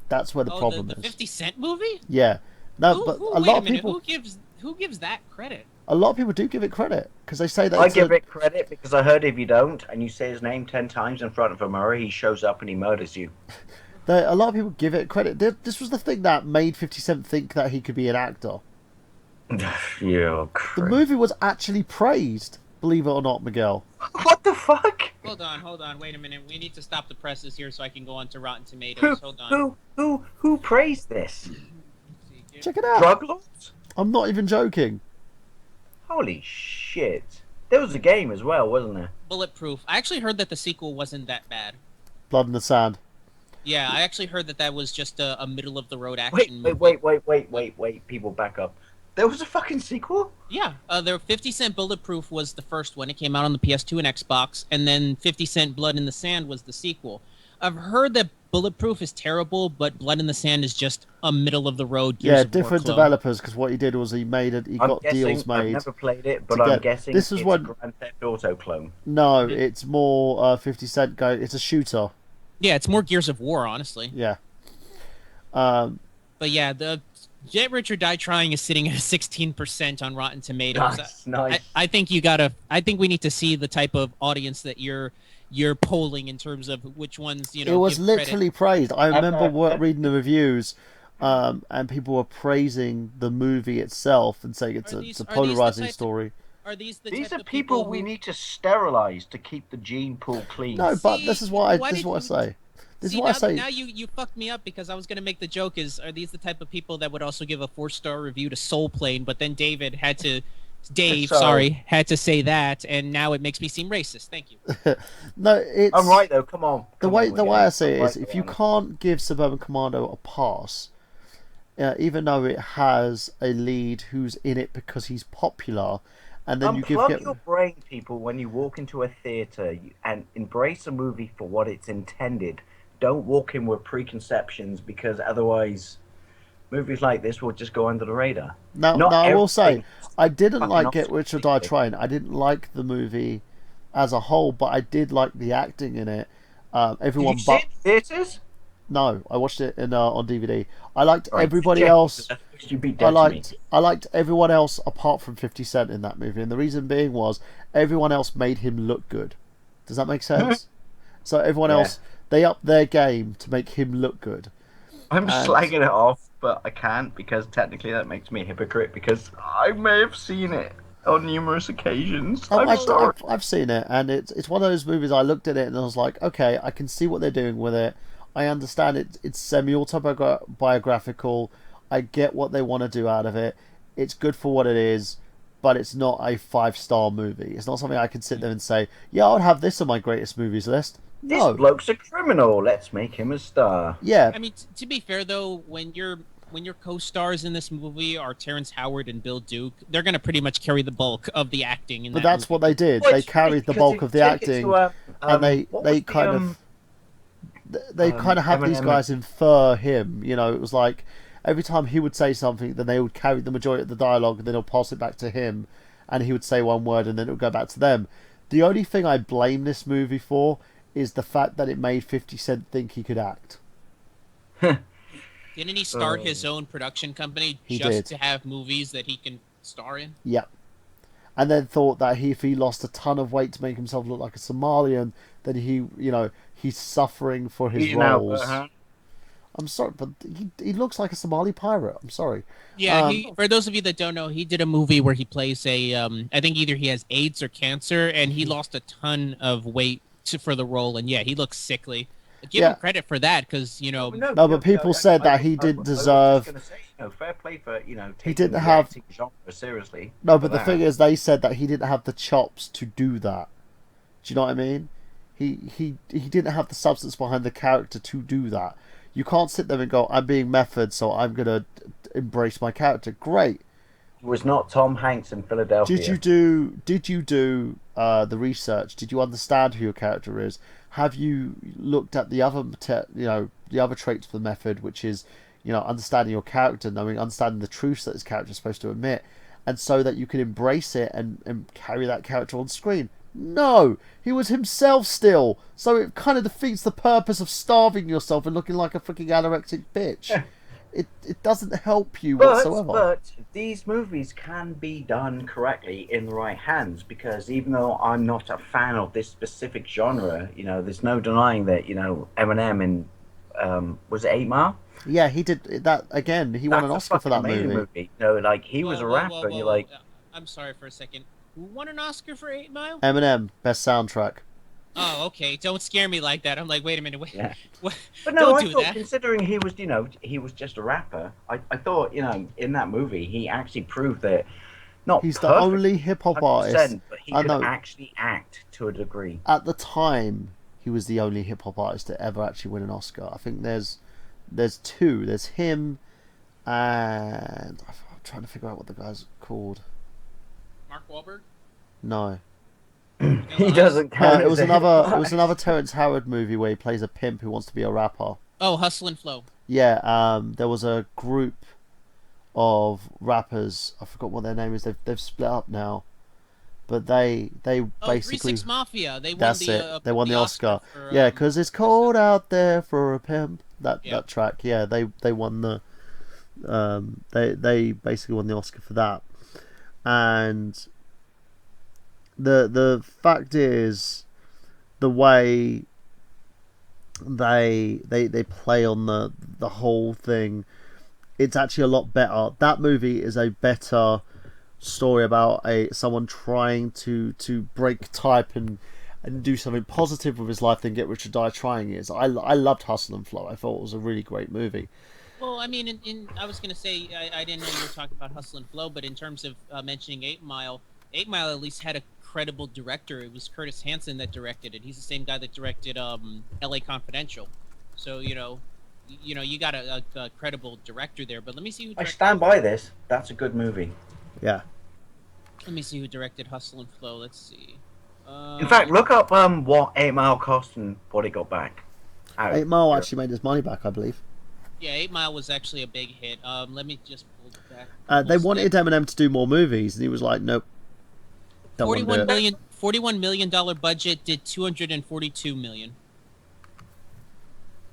That's where the problem the is. 50 Cent movie? Yeah. No, but a lot of people... Who gives that credit? A lot of people do give it credit because they say that I give it credit because I heard if you don't and you say his name 10 times in front of a mirror, he shows up and he murders you. A lot of people give it credit. This was the thing that made 50 Cent think that he could be an actor. Yeah, the movie was actually praised, believe it or not, Miguel. What the fuck? Hold on, wait a minute. We need to stop the presses here so I can go on to Rotten Tomatoes. Hold on. Who praised this? Check it out. Drug lords? I'm not even joking. Holy shit. There was a game as well, wasn't there? Bulletproof. I actually heard that the sequel wasn't that bad. Blood in the Sand. Yeah, I actually heard that was just a middle-of-the-road action movie. Wait. People, back up. There was a fucking sequel? Yeah, the 50 Cent Bulletproof was the first one. It came out on the PS2 and Xbox, and then 50 Cent Blood in the Sand was the sequel. I've heard that Bulletproof is terrible, but Blood in the Sand is just a middle-of-the-road different developers, because what he did was he got deals made. I've never played it, but I'm guessing this is it's what... a Grand Theft Auto clone. No, it's more 50 Cent it's a shooter. Yeah, it's more Gears of War, honestly. Yeah. But yeah, the Get Rich or Die Trying is sitting at a 16% on Rotten Tomatoes. Nice. I think we need to see the type of audience that you're polling in terms of which ones, It was literally praised. I remember reading the reviews, and people were praising the movie itself and saying it's a polarizing story. Are these These are people we need to sterilize to keep the gene pool clean. No, but this is what I say. This is what I say. Now you fucked me up because I was going to make the joke are these the type of people that would also give a 4-star review to Soul Plane, but then Dave had to say that, and now it makes me seem racist. Thank you. No, I'm right though. Come on. The way I say it is, if you can't give Suburban Commando a pass, even though it has a lead who's in it because he's popular, and then you unplug your brain, people, when you walk into a theater and embrace a movie for what it's intended. Don't walk in with preconceptions, because otherwise movies like this will just go under the radar. Now I will say, I didn't like Get Rich or Die Trying. I didn't like the movie as a whole, but I did like the acting in it. Everyone Did you see it in theaters? No, I watched it on DVD. I liked everybody else. I liked everyone else apart from 50 Cent in that movie, and the reason being was everyone else made him look good. Does that make sense? So everyone else, they upped their game to make him look good. I'm slagging it off, but I can't, because technically that makes me a hypocrite, because I may have seen it on numerous occasions. I've seen it, and it's one of those movies. I looked at it and I was like, okay, I can see what they're doing with it. I understand it's semi-autobiographical. I get what they want to do out of it. It's good for what it is, but it's not a 5-star movie. It's not something I can sit there and say, yeah, I would have this on my greatest movies list. No. This bloke's a criminal. Let's make him a star. Yeah. I mean, to be fair though, when you're when your co-stars in this movie are Terrence Howard and Bill Duke, they're gonna pretty much carry the bulk of the acting in But that that's movie. what they did. Well, They it's carried the because bulk if of the you take it acting, to, and what they was the, kind of they kind of had these Eminem- guys infer him. You know, it was like every time he would say something, then they would carry the majority of the dialogue, and then he'll pass it back to him, and he would say one word, and then it would go back to them. The only thing I blame this movie for is the fact that it made 50 Cent think he could act. Didn't he start his own production company He just did. to have movies that he can star in? Yep. And then thought that if he lost a ton of weight to make himself look like a Somalian, then he's suffering for his Asian Albert, roles. huh? I'm sorry, but he looks like a Somali pirate. I'm sorry. Yeah, for those of you that don't know, he did a movie where he plays I think either he has AIDS or cancer, and he lost a ton of weight for the role, and yeah, he looks sickly. Give him credit for that, because, No, but people said that he didn't deserve. I was just gonna say, fair play for taking He didn't the have. acting genre seriously. No, for but the that. thing is, they said that he didn't have the chops to do that. Do you know what I mean? He didn't have the substance behind the character to do that. You can't sit there and go, I'm being method, so I'm gonna embrace my character. Great. It was not Tom Hanks in Philadelphia. Did you do the research? Did you understand who your character is? Have you looked at the other the other traits of the method, which is understanding your character, understanding the truths that this character is supposed to admit, and so that you can embrace it and carry that character on screen? No, he was himself still, so it kind of defeats the purpose of starving yourself and looking like a freaking anorexic bitch. It doesn't help you whatsoever. But these movies can be done correctly in the right hands, because even though I'm not a fan of this specific genre, there's no denying that, Eminem in, was it 8 Mile? Yeah, he did that again. He won an Oscar for that movie. He was a rapper, and you're like... I'm sorry for a second. Who won an Oscar for 8 Mile? Eminem, best soundtrack. Oh, okay. Don't scare me like that. I'm like, wait a minute. Wait. Yeah. What? But no, Don't do that. considering he was, he was just a rapper, I thought, in that movie, he actually proved that he's the only hip hop artist. But he could actually act to a degree. At the time, he was the only hip hop artist to ever actually win an Oscar. I think there's two. There's him, and I'm trying to figure out what the guy's called. Mark Wahlberg? No. He doesn't count. It was another Terrence Howard movie where he plays a pimp who wants to be a rapper. Oh, Hustle and Flow. Yeah, there was a group of rappers. I forgot what their name is. They've split up now, but they basically 3 6 Mafia. They won that's the, it. They won the Oscar. for, Yeah, because it's cold out there for a pimp. That track. Yeah, they won the. They basically won the Oscar for that, and the fact is, the way they play on the whole thing, it's actually a lot better. That movie is a better story about someone trying to break type and do something positive with his life than Get Rich or Die Trying is. I loved Hustle and Flow. I thought it was a really great movie. Well, I mean, I was gonna say I didn't know you were talking about Hustle and Flow, but in terms of mentioning 8 Mile, 8 Mile at least had a credible director. It was Curtis Hanson that directed it. He's the same guy that directed L.A. Confidential. So you got a credible director there. But let me see who. I stand by this. That's a good movie. Yeah. Let me see who directed Hustle and Flow. Let's see. In fact, look up what 8 Mile cost and what it got back. 8 Mile actually made his money back, I believe. Yeah, 8 Mile was actually a big hit. Let me just pull it back. They wanted Eminem to do more movies, and he was like, "Nope." $41 million budget, did $242 million.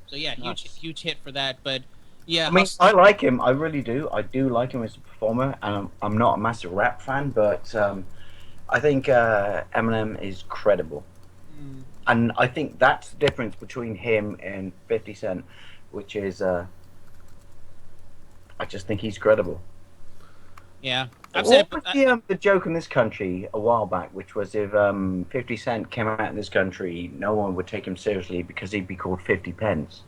So yeah, huge hit for that. But yeah, I mean, I like him. I really do. I do like him as a performer, and I'm not a massive rap fan, but I think Eminem is credible, and I think that's the difference between him and 50 Cent, which is I just think he's credible. Yeah. What was the joke in this country a while back, which was if 50 Cent came out in this country, no one would take him seriously because he'd be called 50 pence.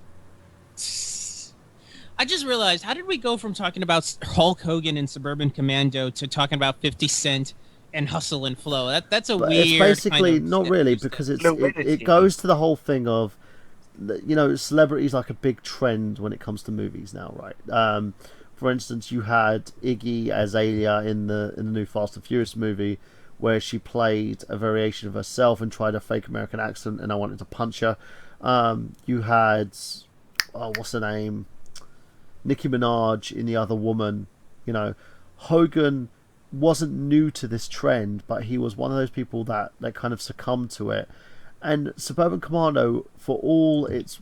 I just realized, how did we go from talking about Hulk Hogan and Suburban Commando to talking about 50 Cent and Hustle and Flow? That's a weird. It's basically kind of not really, because it goes to the whole thing of, celebrity is like a big trend when it comes to movies now, right? for instance, you had Iggy Azalea in the new Fast and Furious movie, where she played a variation of herself and tried a fake American accent, and I wanted to punch her. You had, what's her name? Nicki Minaj in The Other Woman. You know, Hogan wasn't new to this trend, but he was one of those people that kind of succumbed to it. And Suburban Commando, for all its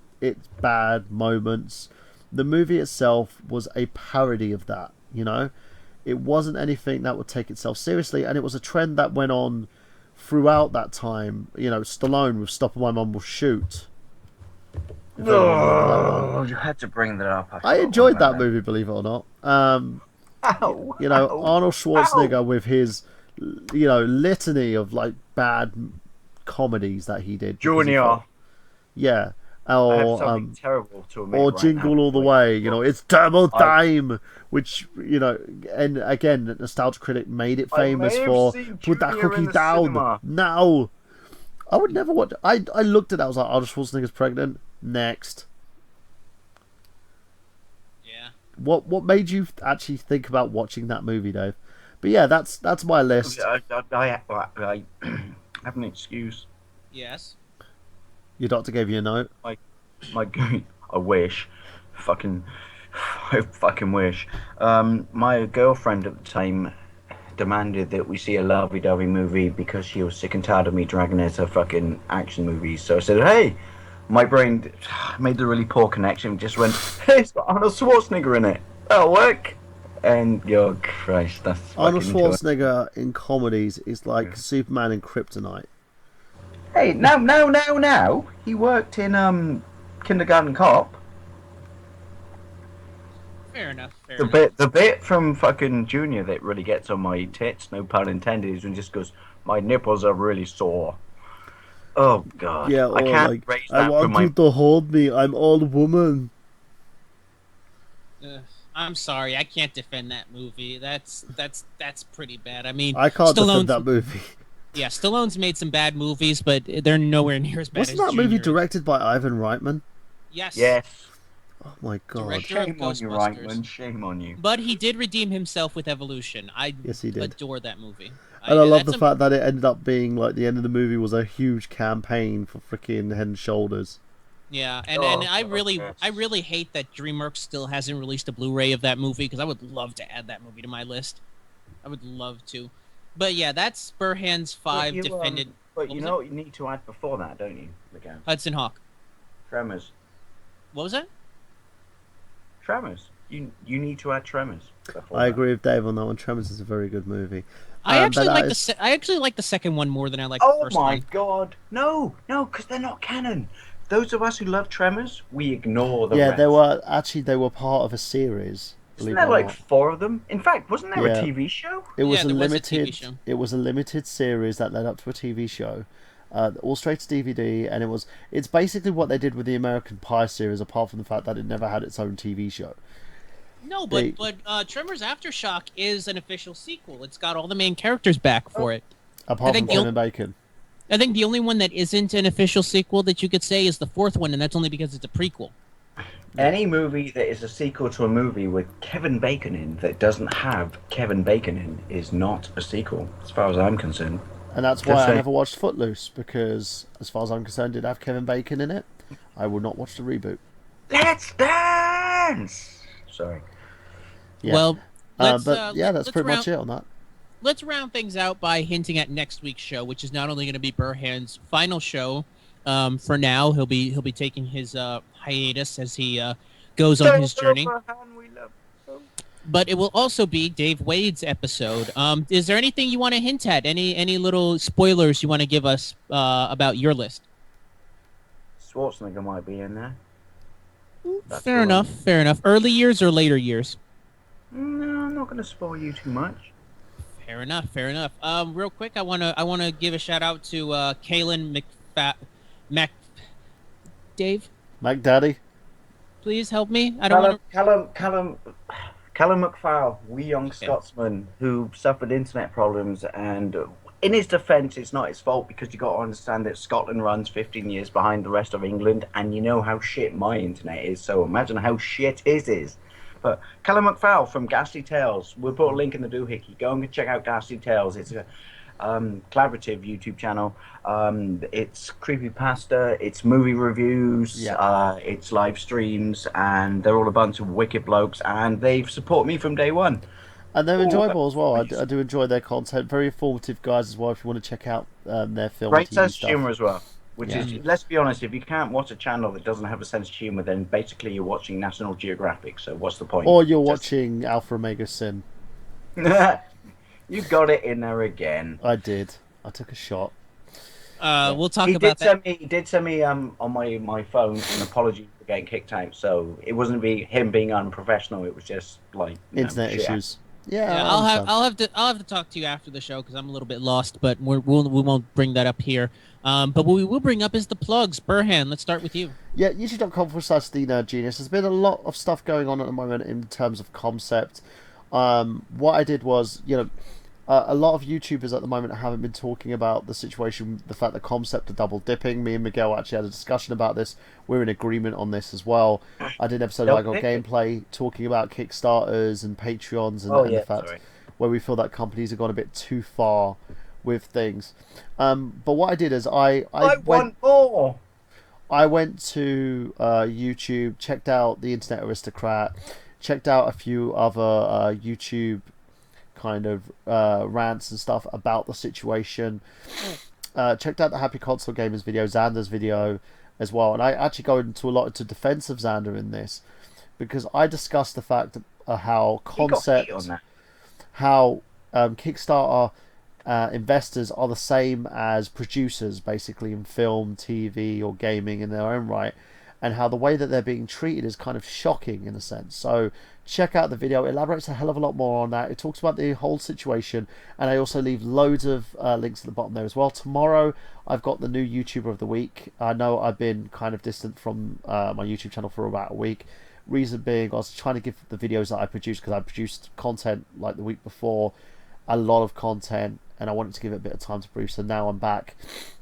bad moments, the movie itself was a parody of that, you know? It wasn't anything that would take itself seriously, and it was a trend that went on throughout that time. You know, Stallone with Stop or My Mum Will Shoot. Oh, you had to bring that up. I enjoyed that movie, believe it or not. Ow, you know, ow, Arnold Schwarzenegger ow. with his, you know, litany of like bad comedies that he did. Junior. Yeah. I have Or something terrible to admit or right Jingle now. All the Way, you know, it's double time, which, you know, and again, the Nostalgia Critic made it famous may have for seen put that Junior in cookie the down cinema. now. I would never watch. I looked at that. I was like, Arnold Schwarzenegger's pregnant. Next. Yeah. What made you actually think about watching that movie, Dave? But yeah, that's my list. I have an excuse. Yes. Your doctor gave you a note. My, I wish, I fucking wish. My girlfriend at the time demanded that we see a lovey-dovey movie because she was sick and tired of me dragging her to fucking action movies. So I said, hey, my brain made the really poor connection. Just went, hey, it's got Arnold Schwarzenegger in it. That'll work. And oh Christ, that's Arnold fucking Schwarzenegger in comedies is like Superman in Kryptonite. Hey, now. He worked in Kindergarten Cop. Fair enough. The bit from fucking Junior that really gets on my tits, no pun intended, is when he just goes, my nipples are really sore. Oh God. Yeah, I or can't like, raise I that want from my. you to hold me. I'm all woman. I'm sorry, I can't defend that movie. That's pretty bad. I mean, I can't defend Stallone's, that movie. Yeah, Stallone's made some bad movies, but they're nowhere near as bad Wasn't as that movie Junior is. directed by Ivan Reitman? Yes. Yes. Oh my god. Director of Shame on you, Ghostbusters. Reitman. Shame on you. But he did redeem himself with Evolution. I Yes, he did. adore that movie. And I love the fact that it ended up being like the end of the movie was a huge campaign for freaking Head and Shoulders. Yeah, and I really hate that DreamWorks still hasn't released a Blu-ray of that movie because I would love to add that movie to my list. I would love to. But yeah, that's Burhan's 5 defended. But you know what you need to add before that, don't you, again? Hudson Hawk. Tremors. What was that? Tremors. You need to add Tremors. I agree with Dave on that one. Tremors is a very good movie. I actually like the second one more than I like the first one. Oh my god. No, because they're not canon. Those of us who love Tremors, we ignore the rest. they were part of a series. Isn't there like 4 of them? In fact, wasn't there a TV show? It was there a was a limited. TV show. It was a limited series that led up to a TV show, all straight to DVD, and it's basically what they did with the American Pie series, apart from the fact that it never had its own TV show. No, but Tremors Aftershock is an official sequel. It's got all the main characters back for it. Apart from Kevin Bacon. I think the only one that isn't an official sequel that you could say is the 4th one, and that's only because it's a prequel. Any movie that is a sequel to a movie with Kevin Bacon in that doesn't have Kevin Bacon in is not a sequel, as far as I'm concerned. And that's why I never watched Footloose, because as far as I'm concerned, it did have Kevin Bacon in it. I would not watch the reboot. Let's dance! Sorry. Yeah. Well, that's pretty much it on that. Let's round things out by hinting at next week's show, which is not only going to be Burhan's final show. For now, he'll be taking his hiatus as he goes on his journey. But it will also be Dave Wade's episode. Is there anything you want to hint at? Any little spoilers you want to give us about your list? Schwarzenegger might be in there. Fair enough. Early years or later years? No, I'm not going to spoil you too much. Fair enough. Real quick, I wanna give a shout out to Kaylin Dave. McDaddy. Please help me. I don't want Callum McFarlane, wee young Scotsman who suffered internet problems, and in his defence, it's not his fault because you got to understand that Scotland runs 15 years behind the rest of England, and you know how shit my internet is. So imagine how shit his is. But Callum McFowle from Ghastly Tales, we'll put a link in the doohickey. Go and check out Ghastly Tales. It's a collaborative YouTube channel. It's creepypasta, it's movie reviews, it's live streams, and they're all a bunch of wicked blokes, and they've supported me from day one. And they're enjoyable as well. I do enjoy their content. Very informative guys as well. If you want to check out their film, great TV sense of stuff. humor as well. Which is, let's be honest, if you can't watch a channel that doesn't have a sense of humor, then basically you're watching National Geographic. So what's the point? Or you're watching Alpha Omega Sin. You got it in there again. I did. I took a shot. We'll talk about that. He did send me on my phone an apology for getting kicked out. So it wasn't him being unprofessional. It was just like internet issues. Yeah, I'll have to talk to you after the show because I'm a little bit lost, but we won't bring that up here. But what we will bring up is the plugs. Burhan, let's start with you. Yeah, youtube.com/The Nerd Genius. There's been a lot of stuff going on at the moment in terms of concept. What I did was, a lot of YouTubers at the moment haven't been talking about the situation, the fact that concept are double dipping. Me and Miguel actually had a discussion about this. We're in agreement on this as well. I did an episode of I Got Gameplay talking about Kickstarters and Patreons and the fact where we feel that companies have gone a bit too far with things. But what I did is I want more. I went to YouTube, checked out the Internet Aristocrat, checked out a few other YouTube kind of rants and stuff about the situation. Checked out the Happy Console Gamers video, Xander's video as well, and I actually go into a lot into defense of Xander in this because I discussed the fact of how Kickstarter investors are the same as producers basically in film, TV or gaming in their own right, and how the way that they're being treated is kind of shocking in a sense. So check out the video. It elaborates a hell of a lot more on that. It talks about the whole situation, and I also leave loads of links at the bottom there as well. Tomorrow I've got the new YouTuber of the week. I know I've been kind of distant from my YouTube channel for about a week. Reason being, I was trying to give the videos that I produced, because I produced content like the week before, a lot of content, and I wanted to give it a bit of time to breathe. So now I'm back.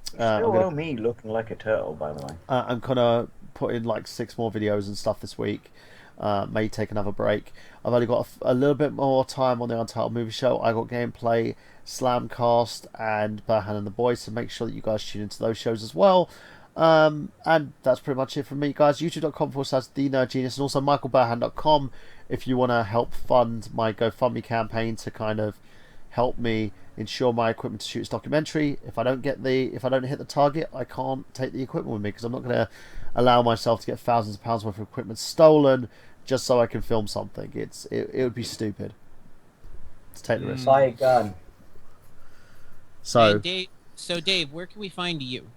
Still me looking like a turtle, by the way. I'm gonna put in like 6 more videos and stuff this week. May take another break. I've only got a little bit more time on the Untitled Movie Show. I got Gameplay, Slamcast, and Burhan and the Boys, so make sure that you guys tune into those shows as well. And that's pretty much it from me, guys. youtube.com/The Nerd Genius, and also michaelburhan.com if you want to help fund my GoFundMe campaign to kind of help me ensure my equipment to shoot this documentary. If I don't hit the target, I can't take the equipment with me, because I'm not going to allow myself to get thousands of pounds worth of equipment stolen just so I can film something. It would be stupid to take the risk. Buy a gun. So, Dave, where can we find you?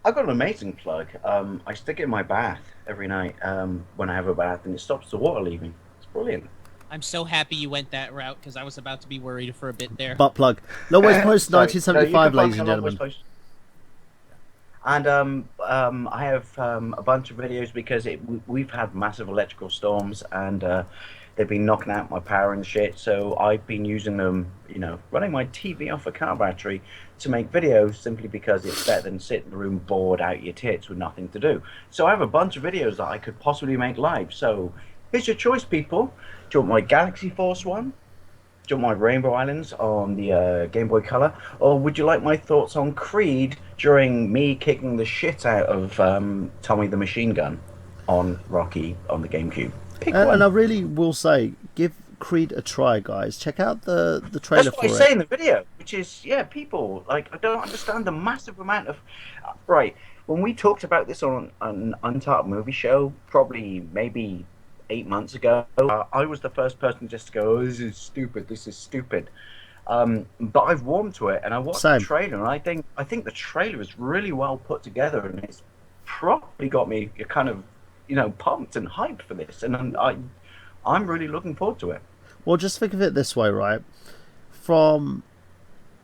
I've got an amazing plug. I stick it in my bath every night when I have a bath, and it stops the water leaving. It's brilliant. I'm so happy you went that route, because I was about to be worried for a bit there. Butt plug. Longways Post 1975, ladies and gentlemen. And I have a bunch of videos because we've had massive electrical storms, and they've been knocking out my power and shit. So I've been using them, running my TV off a car battery to make videos, simply because it's better than sitting in the room bored out your tits with nothing to do. So I have a bunch of videos that I could possibly make live. So here's your choice, people. Do you want my Galaxy Force one? Do you want my Rainbow Islands on the Game Boy Color? Or would you like my thoughts on Creed during me kicking the shit out of Tommy the Machine Gun on Rocky on the GameCube? Pick one. And I really will say, give Creed a try, guys. Check out the trailer for it. That's what I say in the video, which is, people, I don't understand the massive amount of... Right, when we talked about this on an Untitled Movie Show, probably maybe 8 months ago, I was the first person just to go, this is stupid. But I've warmed to it, and I watched the trailer, and I think the trailer is really well put together, and it's probably got me kind of, pumped and hyped for this, and I'm really looking forward to it. Well, just think of it this way, right? From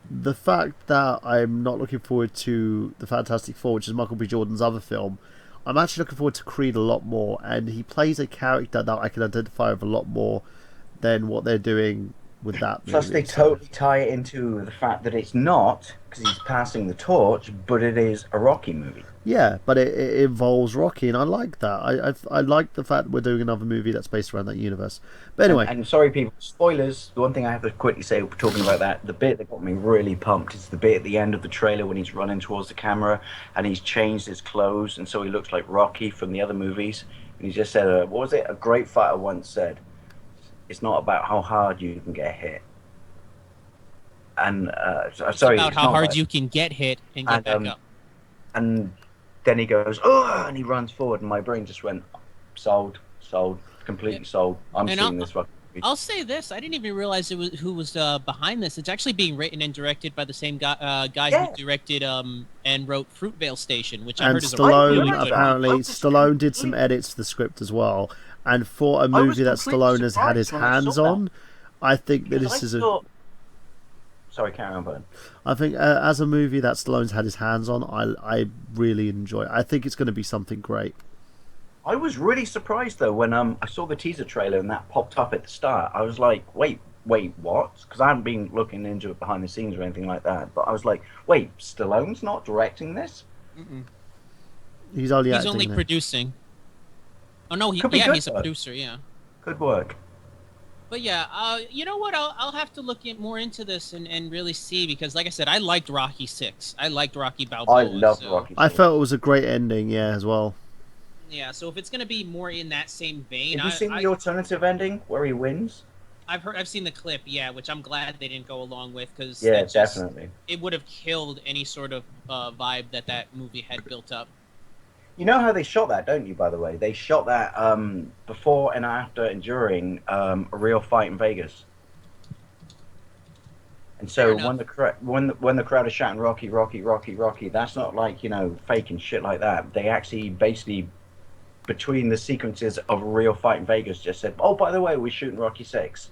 the fact that I'm not looking forward to the Fantastic Four, which is Michael B. Jordan's other film, I'm actually looking forward to Creed a lot more, and he plays a character that I can identify with a lot more than what they're doing with that Plus, movie. they totally tie it into the fact that it's not, because he's passing the torch, but it is a Rocky movie. Yeah, but it involves Rocky, and I like that. I like the fact that we're doing another movie that's based around that universe. But anyway, And sorry, people, spoilers. The one thing I have to quickly say, talking about that, the bit that got me really pumped is the bit at the end of the trailer when he's running towards the camera and he's changed his clothes, and so he looks like Rocky from the other movies. And he just said, what was it? A great fighter once said, "It's not about how hard you can get hit." And It's sorry, about it's how not hard about- you can get hit and get back up. And then he goes, "Oh!" and he runs forward, and my brain just went, sold, completely sold. I'm And seeing this fucking movie. I'll say this: I didn't even realize who was behind this. It's actually being written and directed by the same guy Yeah. who directed and wrote Fruitvale Station, which I and heard is a really Stallone good apparently movie. Stallone did some edits to the script as well. And for a I was movie that completely Stallone has had his surprised when I hands saw that. on, I think that Because this I is a. thought... Sorry, carry on, Bern. I think as a movie that Stallone's had his hands on, I really enjoy it. I think it's going to be something great. I was really surprised though when I saw the teaser trailer and that popped up at the start. I was like, wait, what? Because I haven't been looking into it behind the scenes or anything like that. But I was like, wait, Stallone's not directing this? Mm-mm. He's only He's acting only there. producing. Oh no, Could be good, he's a though. producer. Yeah. Good work. But yeah, you know what? I'll have to look more into this and really see, because, like I said, I liked Rocky 6. I liked Rocky Balboa. I love so, Rocky. I felt it was a great ending, yeah, as well. Yeah, so if it's gonna be more in that same vein, Have you seen I, the alternative ending where he wins? I've seen the clip, yeah, which I'm glad they didn't go along with, because Yeah, definitely. it would have killed any sort of vibe that movie had built up. You know how they shot that, don't you? By the way, they shot that before and after and during a real fight in Vegas. And so Fair when the crowd is shouting Rocky, Rocky, Rocky, Rocky, that's not like, fake and shit like that. They actually basically, between the sequences of a real fight in Vegas, just said, "Oh, by the way, we're shooting Rocky 6.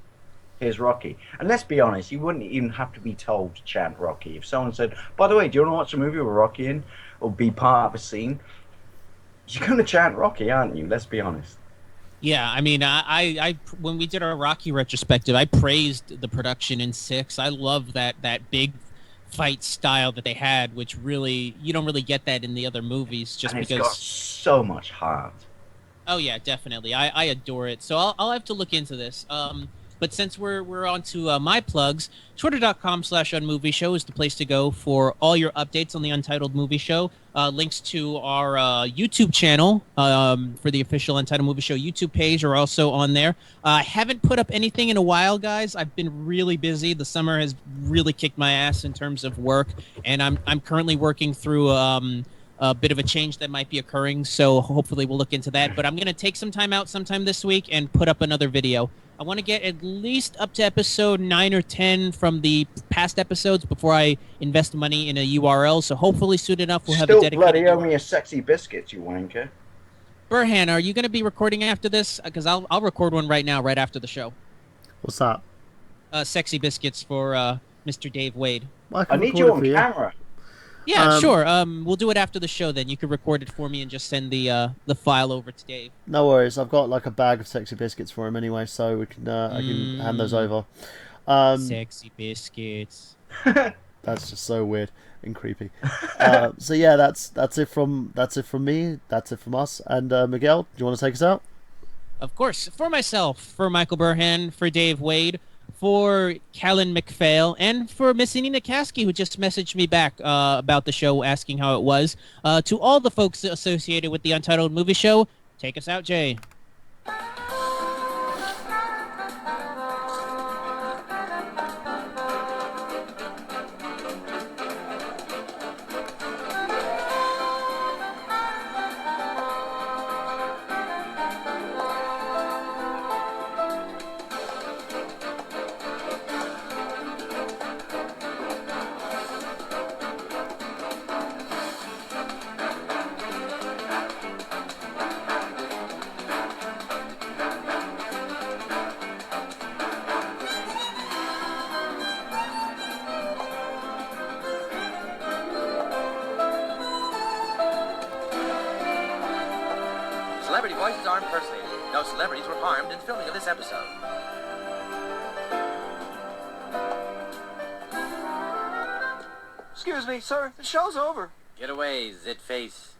Here's Rocky." And let's be honest, you wouldn't even have to be told to chant Rocky. If someone said, "By the way, do you want to watch a movie with Rocky in, or be part of a scene?" You're going to chant Rocky, aren't you? Let's be honest. Yeah, I mean, I when we did our Rocky retrospective, I praised the production in 6. I love that big fight style that they had, which really, you don't really get that in the other movies, just And it's because. got so much heart. Oh yeah, definitely. I adore it. So I'll have to look into this. But since we're on to my plugs, twitter.com/unmovieshow is the place to go for all your updates on the Untitled Movie Show. Links to our YouTube channel for the official Untitled Movie Show YouTube page are also on there. I haven't put up anything in a while, guys. I've been really busy. The summer has really kicked my ass in terms of work, and I'm currently working through a bit of a change that might be occurring, so hopefully we'll look into that. But I'm going to take some time out sometime this week and put up another video. I want to get at least up to episode 9 or 10 from the past episodes before I invest money in a URL, so hopefully soon enough we'll have a Still dedicated bloody owe URL. me a sexy biscuit, you wanker. Burhan, are you going to be recording after this? Because I'll record one right now, right after the show. What's that? Sexy biscuits for Mr. Dave Wade. I I need you on camera. Yeah, sure. We'll do it after the show then. You can record it for me and just send the file over to Dave. No worries. I've got like a bag of sexy biscuits for him anyway, so we can I can hand those over. Sexy biscuits. That's just so weird and creepy. So yeah, that's it from me. That's it from us. And Miguel, do you want to take us out? Of course. For myself, for Michael Burhan, for Dave Wade, for Callan McPhail, and for Miss Nina Kasky, who just messaged me back about the show, asking how it was. To all the folks associated with the Untitled Movie Show, take us out, Jay. Celebrity voices are impersonated. No celebrities were harmed in filming of this episode. Excuse me, sir. The show's over. Get away, zit face.